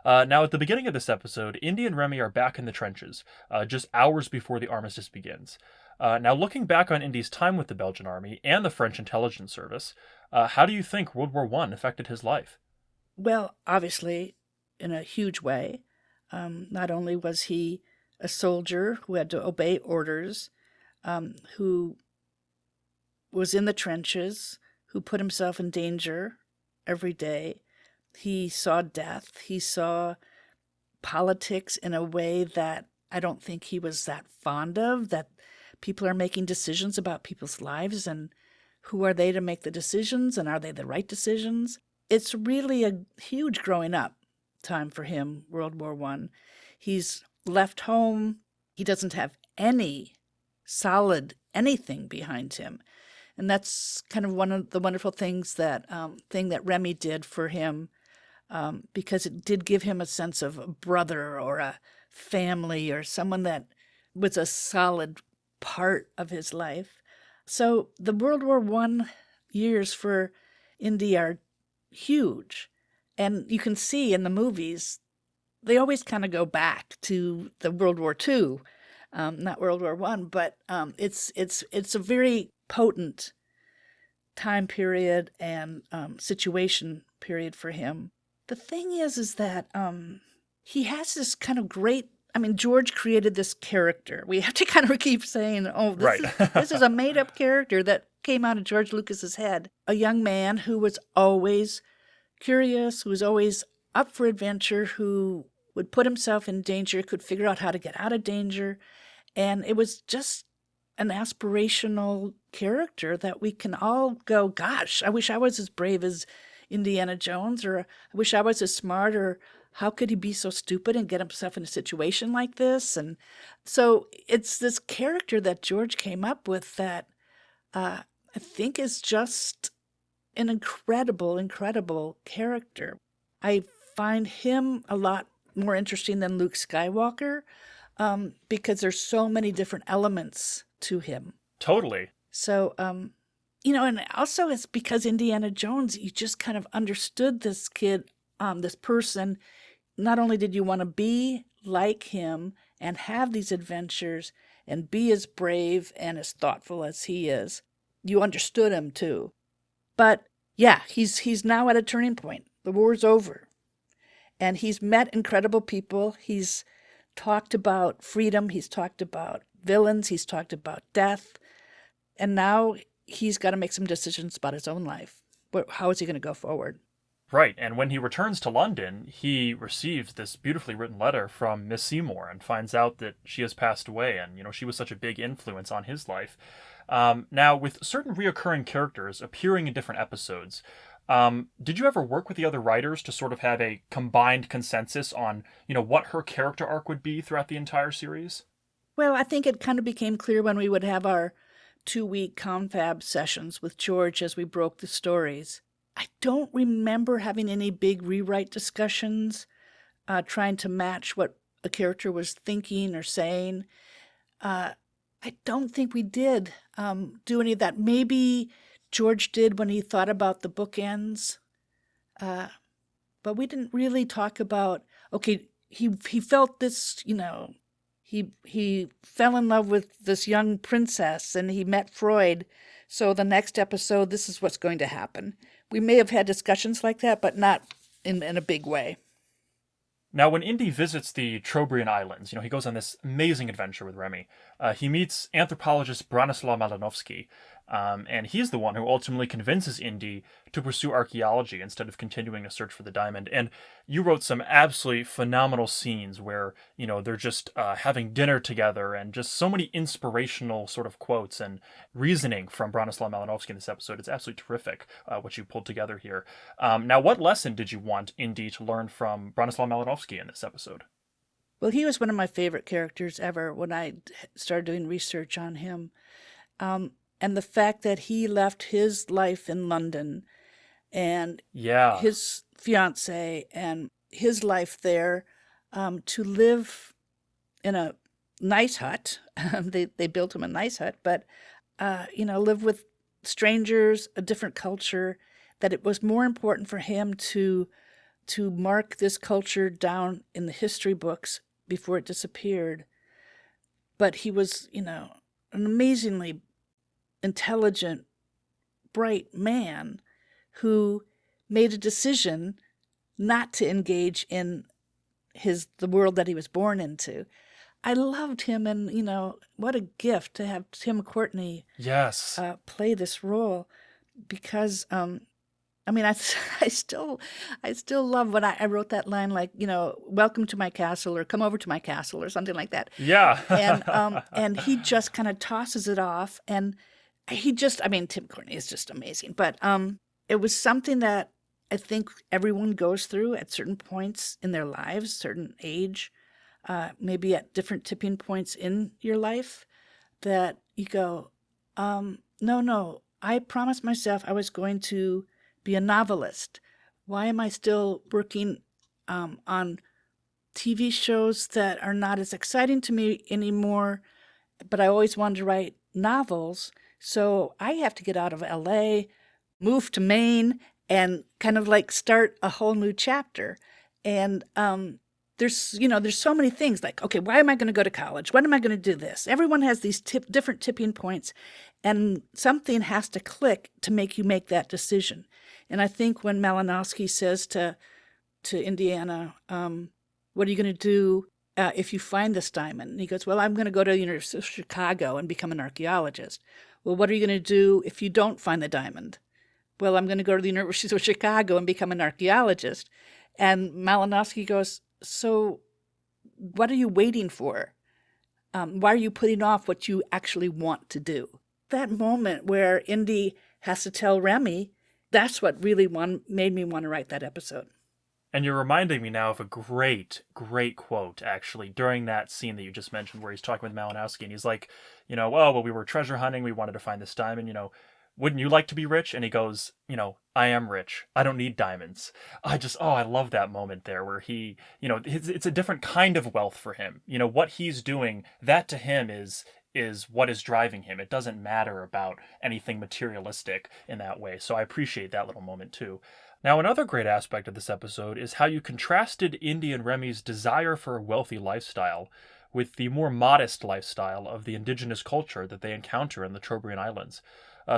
Now, at the beginning of this episode, Indy and Remy are back in the trenches, just hours before the armistice begins. Now, looking back on Indy's time with the Belgian army and the French intelligence service, how do you think World War I affected his life? Well, obviously, in a huge way. Not only was he a soldier who had to obey orders, who was in the trenches, who put himself in danger every day. He saw death. He saw politics in a way that I don't think he was that fond of, that people are making decisions about people's lives, and who are they to make the decisions, and are they the right decisions? It's really a huge growing up time for him, World War I. He's left home. He doesn't have any solid anything behind him. And that's kind of one of the wonderful things that Remy did for him, because it did give him a sense of a brother or a family or someone that was a solid part of his life. So the World War I years for Indy are huge. And you can see in the movies, they always kind of go back to the World War II, not World War I, but it's a very potent time period and situation period for him. The thing is that he has this kind of great. I mean, George created this character. We have to kind of keep saying, "Oh, Right. this is a made-up character that came out of George Lucas's head." A young man who was always curious, who was always up for adventure, who would put himself in danger, could figure out how to get out of danger, and it was just an aspirational character that we can all go, "Gosh, I wish I was as brave as Indiana Jones," or "I wish I was as smart," or "How could he be so stupid and get himself in a situation like this?" And so it's this character that George came up with that I think is just an incredible, incredible character. I find him a lot more interesting than Luke Skywalker because there's so many different elements to him. Totally. So, and also it's because Indiana Jones, you just kind of understood this kid, this person. Not only did you want to be like him and have these adventures and be as brave and as thoughtful as he is, you understood him too. But yeah, he's now at a turning point. The war's over. And he's met incredible people. He's talked about freedom. He's talked about villains. He's talked about death. And now he's got to make some decisions about his own life. How is he going to go forward? Right, and when he returns to London, he receives this beautifully written letter from Miss Seymour and finds out that she has passed away, and she was such a big influence on his life. Now, with certain reoccurring characters appearing in different episodes, did you ever work with the other writers to sort of have a combined consensus on, what her character arc would be throughout the entire series? Well, I think it kind of became clear when we would have our 2-week confab sessions with George as we broke the stories. I don't remember having any big rewrite discussions, trying to match what a character was thinking or saying. I don't think we did do any of that. Maybe George did when he thought about the bookends, but we didn't really talk about, okay, he felt this, he fell in love with this young princess and he met Freud, so the next episode, this is what's going to happen. We may have had discussions like that, but not in a big way. Now, when Indy visits the Trobriand Islands, he goes on this amazing adventure with Remy. He meets anthropologist Bronislaw Malinowski, and he's the one who ultimately convinces Indy to pursue archaeology instead of continuing to search for the diamond. And you wrote some absolutely phenomenal scenes where, they're just having dinner together and just so many inspirational sort of quotes and reasoning from Bronislaw Malinowski in this episode. It's absolutely terrific what you pulled together here. Now, what lesson did you want Indy to learn from Bronislaw Malinowski in this episode? Well, he was one of my favorite characters ever when I started doing research on him. And the fact that he left his life in London and his fiancée and his life there to live in a nice hut. They built him a nice hut, but, live with strangers, a different culture, that it was more important for him to mark this culture down in the history books before it disappeared. But he was, an amazingly intelligent, bright man who made a decision not to engage in the world that he was born into. I loved him, and what a gift to have Tim Courtney play this role, because I still love when I wrote that line, like, "Welcome to my castle," or "Come over to my castle," or something like that. Yeah. And he just kind of tosses it off, and Tim Courtney is just amazing. But it was something that I think everyone goes through at certain points in their lives, certain age, maybe at different tipping points in your life, that you go, no, I promised myself I was going to be a novelist. Why am I still working on TV shows that are not as exciting to me anymore? But I always wanted to write novels, so I have to get out of LA, move to Maine, and kind of like start a whole new chapter. And there's so many things, like, okay, why am I going to go to college? When am I going to do this? Everyone has these different tipping points, and something has to click to make you make that decision. And I think when Malinowski says to to Indiana, what are you going to do if you find this diamond? And he goes, well, I'm going to go to the University of Chicago and become an archaeologist. Well, what are you going to do if you don't find the diamond? Well, I'm going to go to the University of Chicago and become an archaeologist. And Malinowski goes, so what are you waiting for? Why are you putting off what you actually want to do? That moment where Indy has to tell Remy, that's what really made me want to write that episode. And you're reminding me now of a great, great quote, actually, during that scene that you just mentioned where he's talking with Malinowski, and he's like, oh, well, we were treasure hunting, we wanted to find this diamond, wouldn't you like to be rich? And he goes, I am rich. I don't need diamonds. I love that moment there where he, it's a different kind of wealth for him. What he's doing, that to him is what is driving him. It doesn't matter about anything materialistic in that way. So I appreciate that little moment too. Now, another great aspect of this episode is how you contrasted Indy and Remy's desire for a wealthy lifestyle with the more modest lifestyle of the indigenous culture that they encounter in the Trobriand Islands.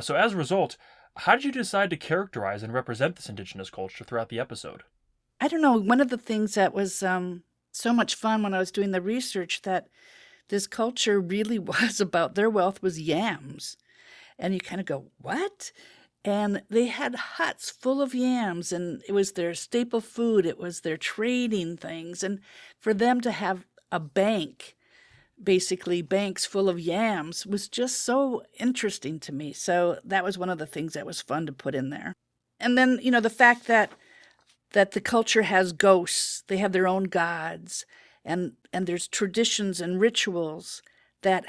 So as a result, how did you decide to characterize and represent this indigenous culture throughout the episode? I don't know. One of the things that was so much fun when I was doing the research, that this culture really was about, their wealth was yams. And you kind of go, what? And they had huts full of yams, and it was their staple food. It was their trading things. And for them to have a bank, basically banks full of yams, was just so interesting to me. So that was one of the things that was fun to put in there. And then, the fact that the culture has ghosts, they have their own gods, and there's traditions and rituals that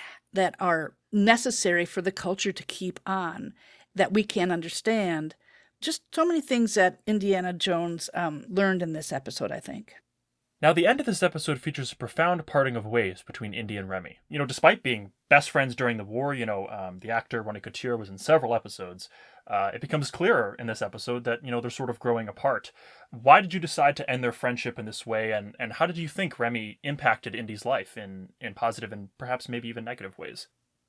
are necessary for the culture to keep on, that we can't understand. Just so many things that Indiana Jones learned in this episode, I think. Now, the end of this episode features a profound parting of ways between Indy and Remy. Despite being best friends during the war, the actor Ronnie Couture was in several episodes. It becomes clearer in this episode that, they're sort of growing apart. Why did you decide to end their friendship in this way, and how did you think Remy impacted Indy's life in positive and perhaps maybe even negative ways?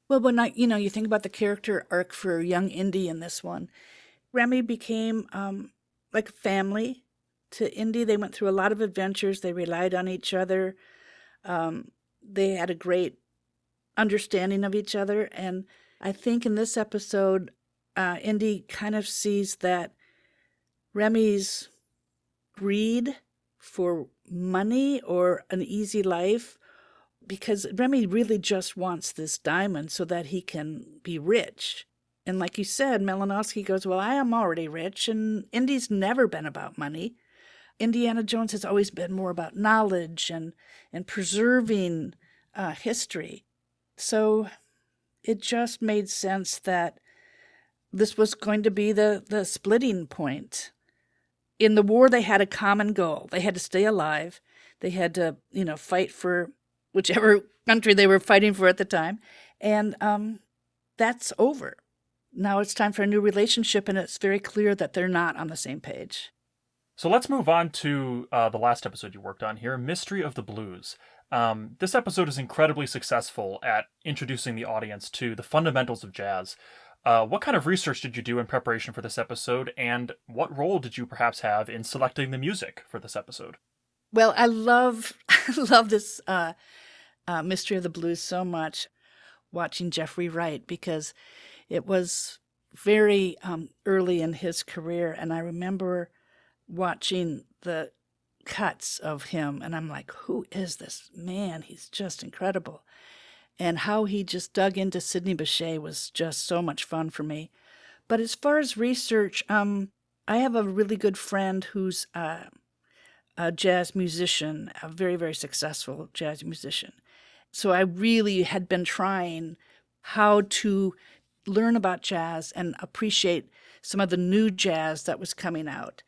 Well, when you think about the character arc for Young Indy in this one, Remy became like a family to Indy. They went through a lot of adventures. They relied on each other. They had a great understanding of each other. And I think in this episode, Indy kind of sees that Remy's greed for money or an easy life, because Remy really just wants this diamond so that he can be rich. And like you said, Malinowski goes, well, I am already rich, and Indy's never been about money. Indiana Jones has always been more about knowledge and preserving history. So it just made sense that this was going to be the splitting point. In the war, they had a common goal. They had to stay alive. They had to, fight for whichever country they were fighting for at the time. And that's over. Now it's time for a new relationship, and it's very clear that they're not on the same page. So let's move on to the last episode you worked on here, Mystery of the Blues. This episode is incredibly successful at introducing the audience to the fundamentals of jazz. What kind of research did you do in preparation for this episode, and what role did you perhaps have in selecting the music for this episode? Well, I love this Mystery of the Blues so much, watching Jeffrey Wright, because it was very early in his career, and I remember watching the cuts of him, and I'm like, who is this man? He's just incredible. And how he just dug into Sidney Bechet was just so much fun for me. But as far as research, I have a really good friend who's a jazz musician, a very, very successful jazz musician. So I really had been trying how to learn about jazz and appreciate some of the new jazz that was coming out.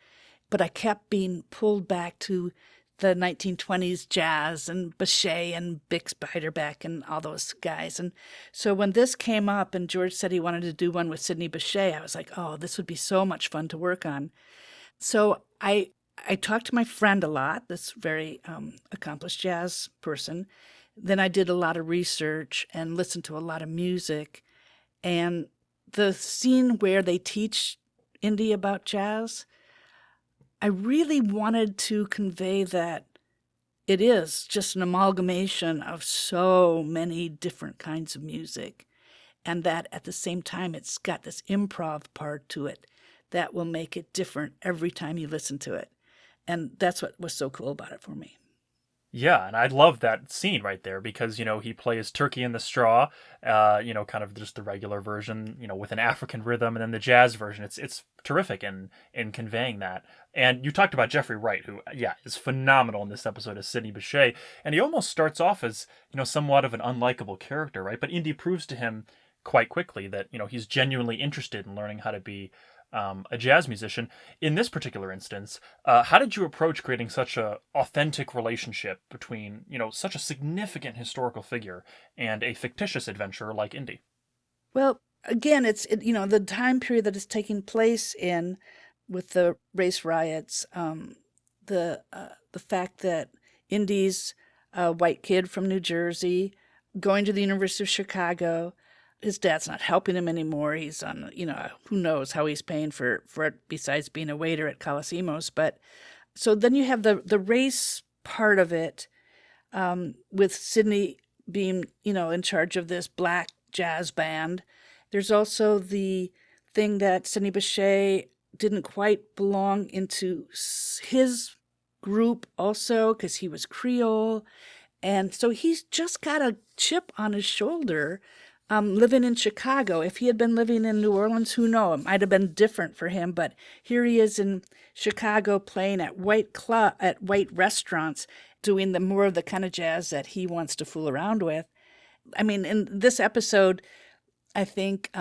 But I kept being pulled back to the 1920s jazz and Bechet and Bix Beiderbecke and all those guys. And so when this came up and George said he wanted to do one with Sidney Bechet, I was like, oh, this would be so much fun to work on. So I talked to my friend a lot, this very accomplished jazz person. Then I did a lot of research and listened to a lot of music. And the scene where they teach Indy about jazz, I really wanted to convey that it is just an amalgamation of so many different kinds of music, and that at the same time it's got this improv part to it that will make it different every time you listen to it. And that's what was so cool about it for me. Yeah, and I love that scene right there because, he plays Turkey in the Straw, kind of just the regular version, with an African rhythm, and then the jazz version. It's terrific in conveying that. And you talked about Jeffrey Wright, who, yeah, is phenomenal in this episode as Sidney Bechet. And he almost starts off as, somewhat of an unlikable character, right? But Indy proves to him quite quickly that, he's genuinely interested in learning how to be a jazz musician. In this particular instance, how did you approach creating such a authentic relationship between, such a significant historical figure and a fictitious adventurer like Indy? Well, again, the time period that it's taking place in with the race riots, the fact that Indy's a white kid from New Jersey going to the University of Chicago. His dad's not helping him anymore. He's on, who knows how he's paying for it besides being a waiter at Coliseumos. But so then you have the race part of it, with Sidney being, in charge of this black jazz band. There's also the thing that Sidney Bechet didn't quite belong into his group also because he was Creole. And so he's just got a chip on his shoulder. Living in Chicago. If he had been living in New Orleans, who knows? It might have been different for him. But here he is in Chicago playing at white restaurants, doing more of the kind of jazz that he wants to fool around with. I mean, in this episode, I think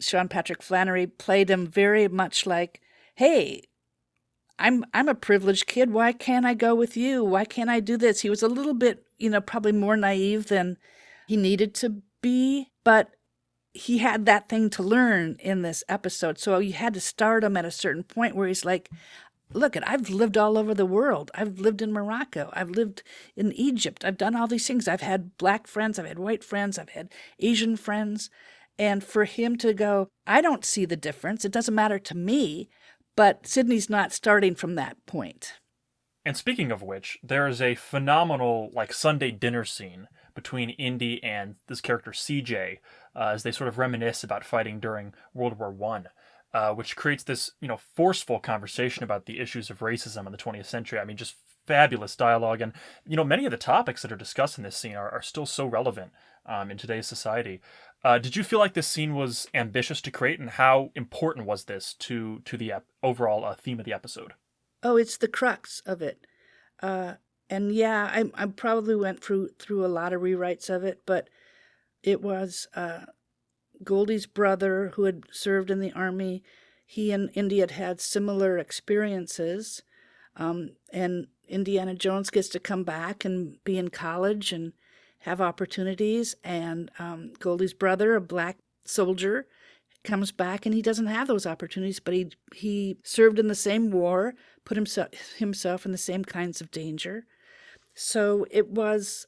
Sean Patrick Flannery played him very much like, "Hey, I'm a privileged kid. Why can't I go with you? Why can't I do this?" He was a little bit, probably more naive than he needed to be, but he had that thing to learn in this episode. So you had to start him at a certain point where he's like, look, I've lived all over the world. I've lived in Morocco. I've lived in Egypt. I've done all these things. I've had black friends. I've had white friends. I've had Asian friends. And for him to go, I don't see the difference. It doesn't matter to me. But Sidney's not starting from that point. And speaking of which, there is a phenomenal Sunday dinner scene between Indy and this character CJ, as they sort of reminisce about fighting during World War One, which creates this forceful conversation about the issues of racism in the 20th century. I mean, just fabulous dialogue, and many of the topics that are discussed in this scene are still so relevant in today's society. Did you feel like this scene was ambitious to create, and how important was this to the overall theme of the episode? Oh, it's the crux of it. And yeah, I probably went through a lot of rewrites of it, but it was Goldie's brother who had served in the army. He and Indy had similar experiences, and Indiana Jones gets to come back and be in college and have opportunities. And Goldie's brother, a black soldier, comes back and he doesn't have those opportunities, but he served in the same war, put himself in the same kinds of danger. So it was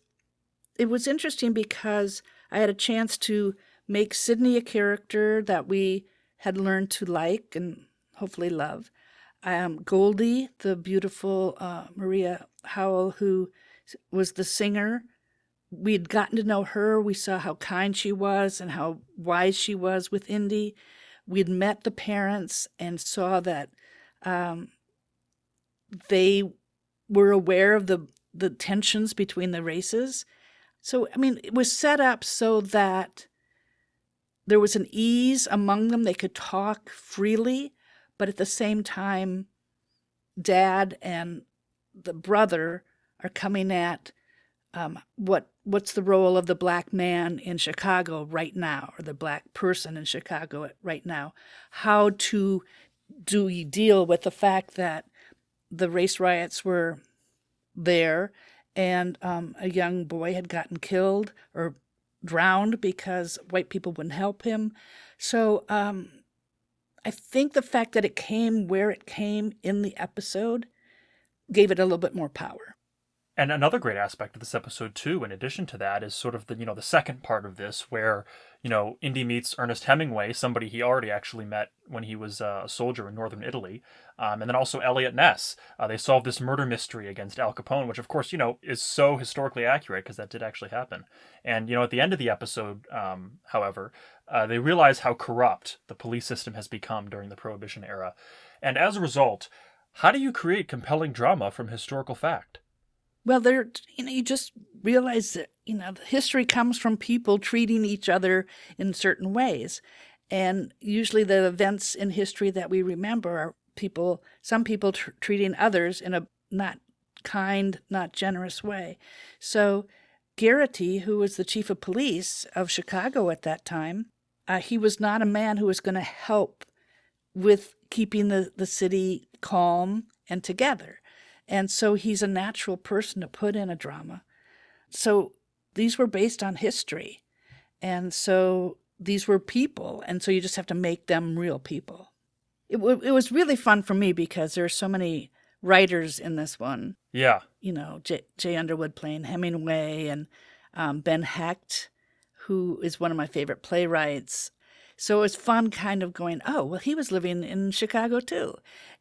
interesting because I had a chance to make Sidney a character that we had learned to like and hopefully love. Goldie, the beautiful Maria Howell, who was the singer, we'd gotten to know her. We saw how kind she was and how wise she was with Indy. We'd met the parents and saw that they were aware of the tensions between the races. So, I mean, it was set up so that there was an ease among them. They could talk freely, but at the same time, Dad and the brother are coming at what's the role of the black man in Chicago right now, or the black person in Chicago right now? How do we deal with the fact that the race riots were there and a young boy had gotten killed or drowned because white people wouldn't help him? So I think the fact that it came where it came in the episode gave it a little bit more power. And another great aspect of this episode too, in addition to that, is sort of the second part of this where, Indy meets Ernest Hemingway, somebody he already actually met when he was a soldier in northern Italy. And then also Eliot Ness. They solve this murder mystery against Al Capone, which of course, is so historically accurate because that did actually happen. And, at the end of the episode, however, they realize how corrupt the police system has become during the Prohibition era. And as a result, how do you create compelling drama from historical fact? Well, you just realize that, the history comes from people treating each other in certain ways. And usually the events in history that we remember are some people treating others in a not kind, not generous way. So Garrity, who was the chief of police of Chicago at that time, he was not a man who was going to help with keeping the city calm and together. And so he's a natural person to put in a drama. So these were based on history. And so these were people. And so you just have to make them real people. It was really fun for me because there are so many writers in this one. Yeah. Jay Underwood playing Hemingway and Ben Hecht, who is one of my favorite playwrights. So it was fun kind of going, oh, well, he was living in Chicago too.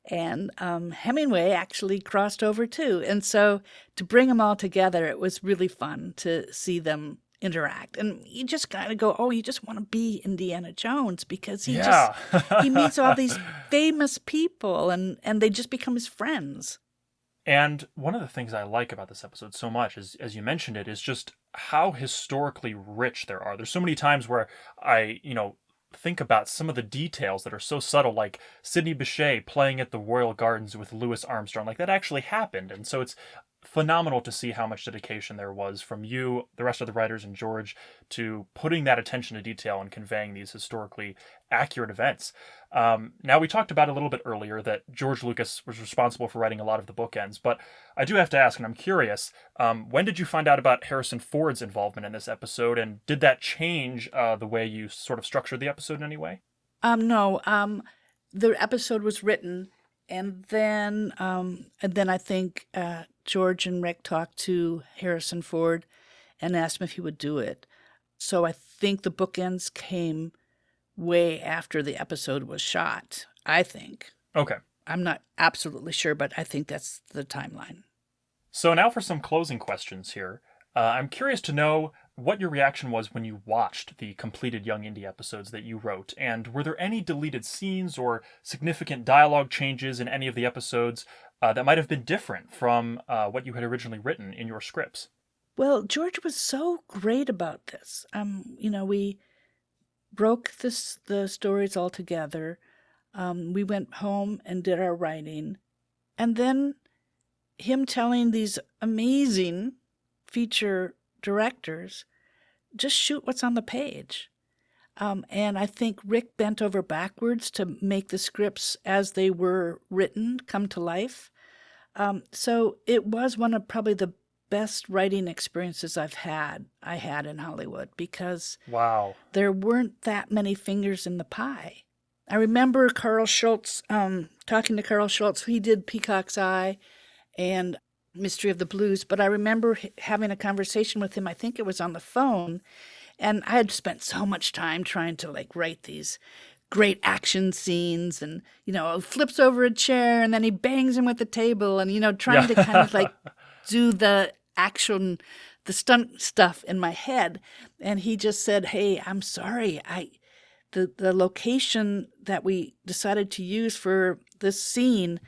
And Hemingway actually crossed over too. And so to bring them all together, it was really fun to see them interact. And you just kind of go, oh, you just want to be Indiana Jones because he meets all these famous people and they just become his friends. And one of the things I like about this episode so much is, as you mentioned it, is just how historically rich there are. There's so many times where I, think about some of the details that are so subtle, like Sidney Bechet playing at the Royal Gardens with Louis Armstrong. Like, that actually happened. And so it's phenomenal to see how much dedication there was from you, the rest of the writers, and George to putting that attention to detail and conveying these historically accurate events. Now, we talked about a little bit earlier that George Lucas was responsible for writing a lot of the bookends, but I do have to ask, and I'm curious, when did you find out about Harrison Ford's involvement in this episode, and did that change the way you sort of structured the episode in any way? No. The episode was written, and then I think George and Rick talked to Harrison Ford and asked him if he would do it. So I think the bookends came way after the episode was shot, I think. Okay. I'm not absolutely sure, but I think that's the timeline. So now for some closing questions here. I'm curious to know what your reaction was when you watched the completed Young Indy episodes that you wrote, and were there any deleted scenes or significant dialogue changes in any of the episodes that might have been different from what you had originally written in your scripts? Well, George was so great about this. We broke the stories all together. We went home and did our writing. And then him telling these amazing feature directors, just shoot what's on the page. And I think Rick bent over backwards to make the scripts as they were written come to life. So it was one of probably the best writing experiences I had in Hollywood, because Wow, there weren't that many fingers in the pie. I remember Carl Schultz, talking to Carl Schultz. He did Peacock's Eye and Mystery of the Blues, but I remember having a conversation with him. I think it was on the phone, and I had spent so much time trying to write these great action scenes, and flips over a chair and then he bangs him with the table, and trying to kind of do the action, the stunt stuff in my head. And he just said, "Hey, I'm sorry. The location that we decided to use for this scene,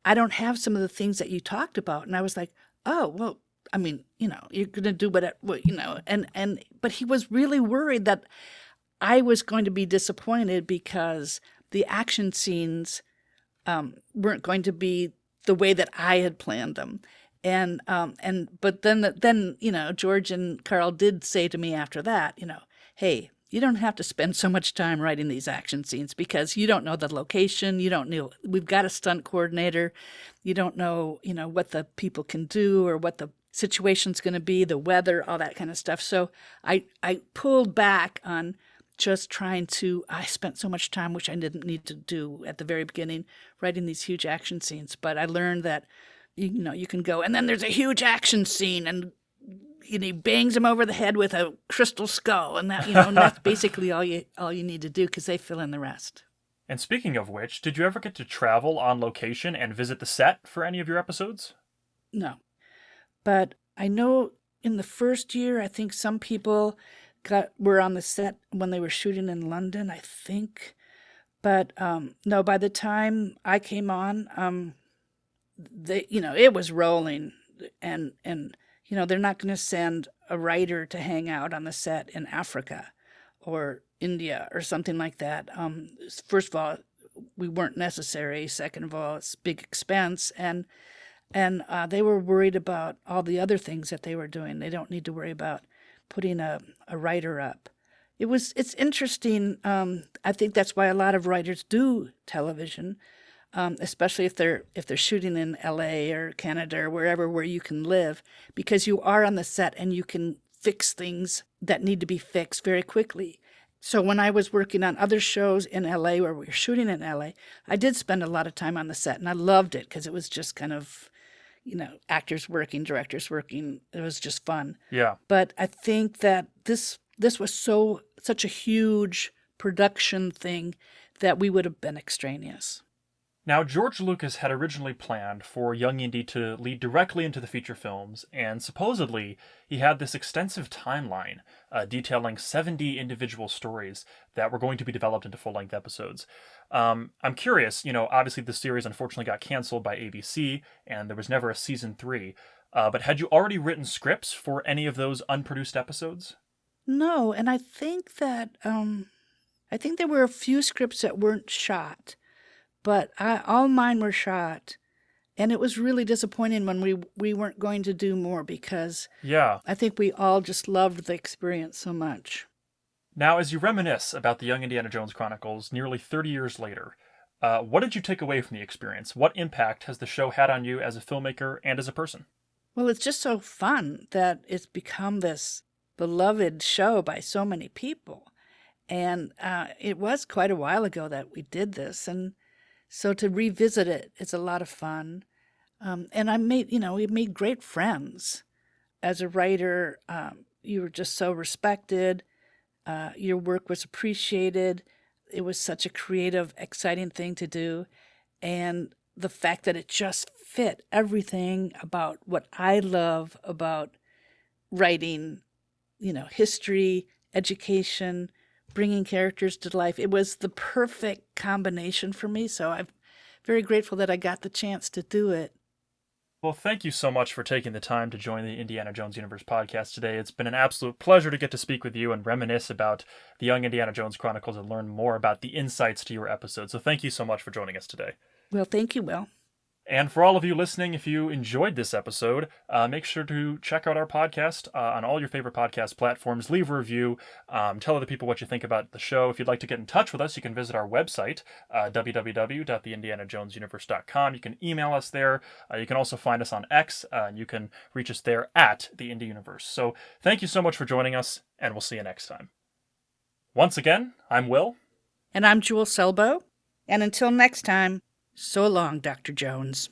I don't have some of the things that you talked about." And I was like, "Oh, well, I mean, you're going to do but he was really worried that I was going to be disappointed because the action scenes weren't going to be the way that I had planned them. But then George and Carl did say to me after that, "Hey, you don't have to spend so much time writing these action scenes because you don't know the location. You don't know, we've got a stunt coordinator. You don't know, what the people can do or what the situation's going to be, the weather, all that kind of stuff." So I pulled back on just I spent so much time, which I didn't need to do at the very beginning, writing these huge action scenes. But I learned that You can go, and then there's a huge action scene, and he bangs him over the head with a crystal skull, and and that's basically all you need to do, because they fill in the rest. And speaking of which, did you ever get to travel on location and visit the set for any of your episodes? No, but I know in the first year, I think some people were on the set when they were shooting in London, I think. But no, by the time I came on, it was rolling, and they're not going to send a writer to hang out on the set in Africa or India or something like that. First of all, we weren't necessary. Second of all, it's big expense, and they were worried about all the other things that they were doing. They don't need to worry about putting a writer up. It's interesting. I think that's why a lot of writers do television, especially if they're shooting in LA or Canada or wherever where you can live, because you are on the set and you can fix things that need to be fixed very quickly. So when I was working on other shows in LA where we were shooting in LA, I did spend a lot of time on the set, and I loved it because it was just kind of, actors working, directors working. It was just fun. Yeah. But I think that this was such a huge production thing that we would have been extraneous. Now, George Lucas had originally planned for Young Indy to lead directly into the feature films, and supposedly he had this extensive timeline detailing 70 individual stories that were going to be developed into full-length episodes. I'm curious, obviously the series unfortunately got canceled by ABC, and there was never a season 3, but had you already written scripts for any of those unproduced episodes? No, and I think that there were a few scripts that weren't shot, but all mine were shot, and it was really disappointing when we weren't going to do more, because I think we all just loved the experience so much. Now, as you reminisce about the Young Indiana Jones Chronicles nearly 30 years later, what did you take away from the experience? What impact has the show had on you as a filmmaker and as a person? Well, it's just so fun that it's become this beloved show by so many people. And it was quite a while ago that we did this, and so to revisit it, it's a lot of fun. And we made great friends. As a writer, you were just so respected. Your work was appreciated. It was such a creative, exciting thing to do. And the fact that it just fit everything about what I love about writing, history, education, bringing characters to life. It was the perfect combination for me, so I'm very grateful that I got the chance to do it. Well, thank you so much for taking the time to join the Indiana Jones Universe podcast today. It's been an absolute pleasure to get to speak with you and reminisce about the Young Indiana Jones Chronicles and learn more about the insights to your episode. So thank you so much for joining us today. Well, thank you, Will. And for all of you listening, if you enjoyed this episode, make sure to check out our podcast on all your favorite podcast platforms. Leave a review. Tell other people what you think about the show. If you'd like to get in touch with us, you can visit our website, www.theindianajonesuniverse.com. You can email us there. You can also find us on X, and you can reach us there at the Indie Universe. So thank you so much for joining us, and we'll see you next time. Once again, I'm Will. And I'm Jule Selbo. And until next time, so long, Dr. Jones.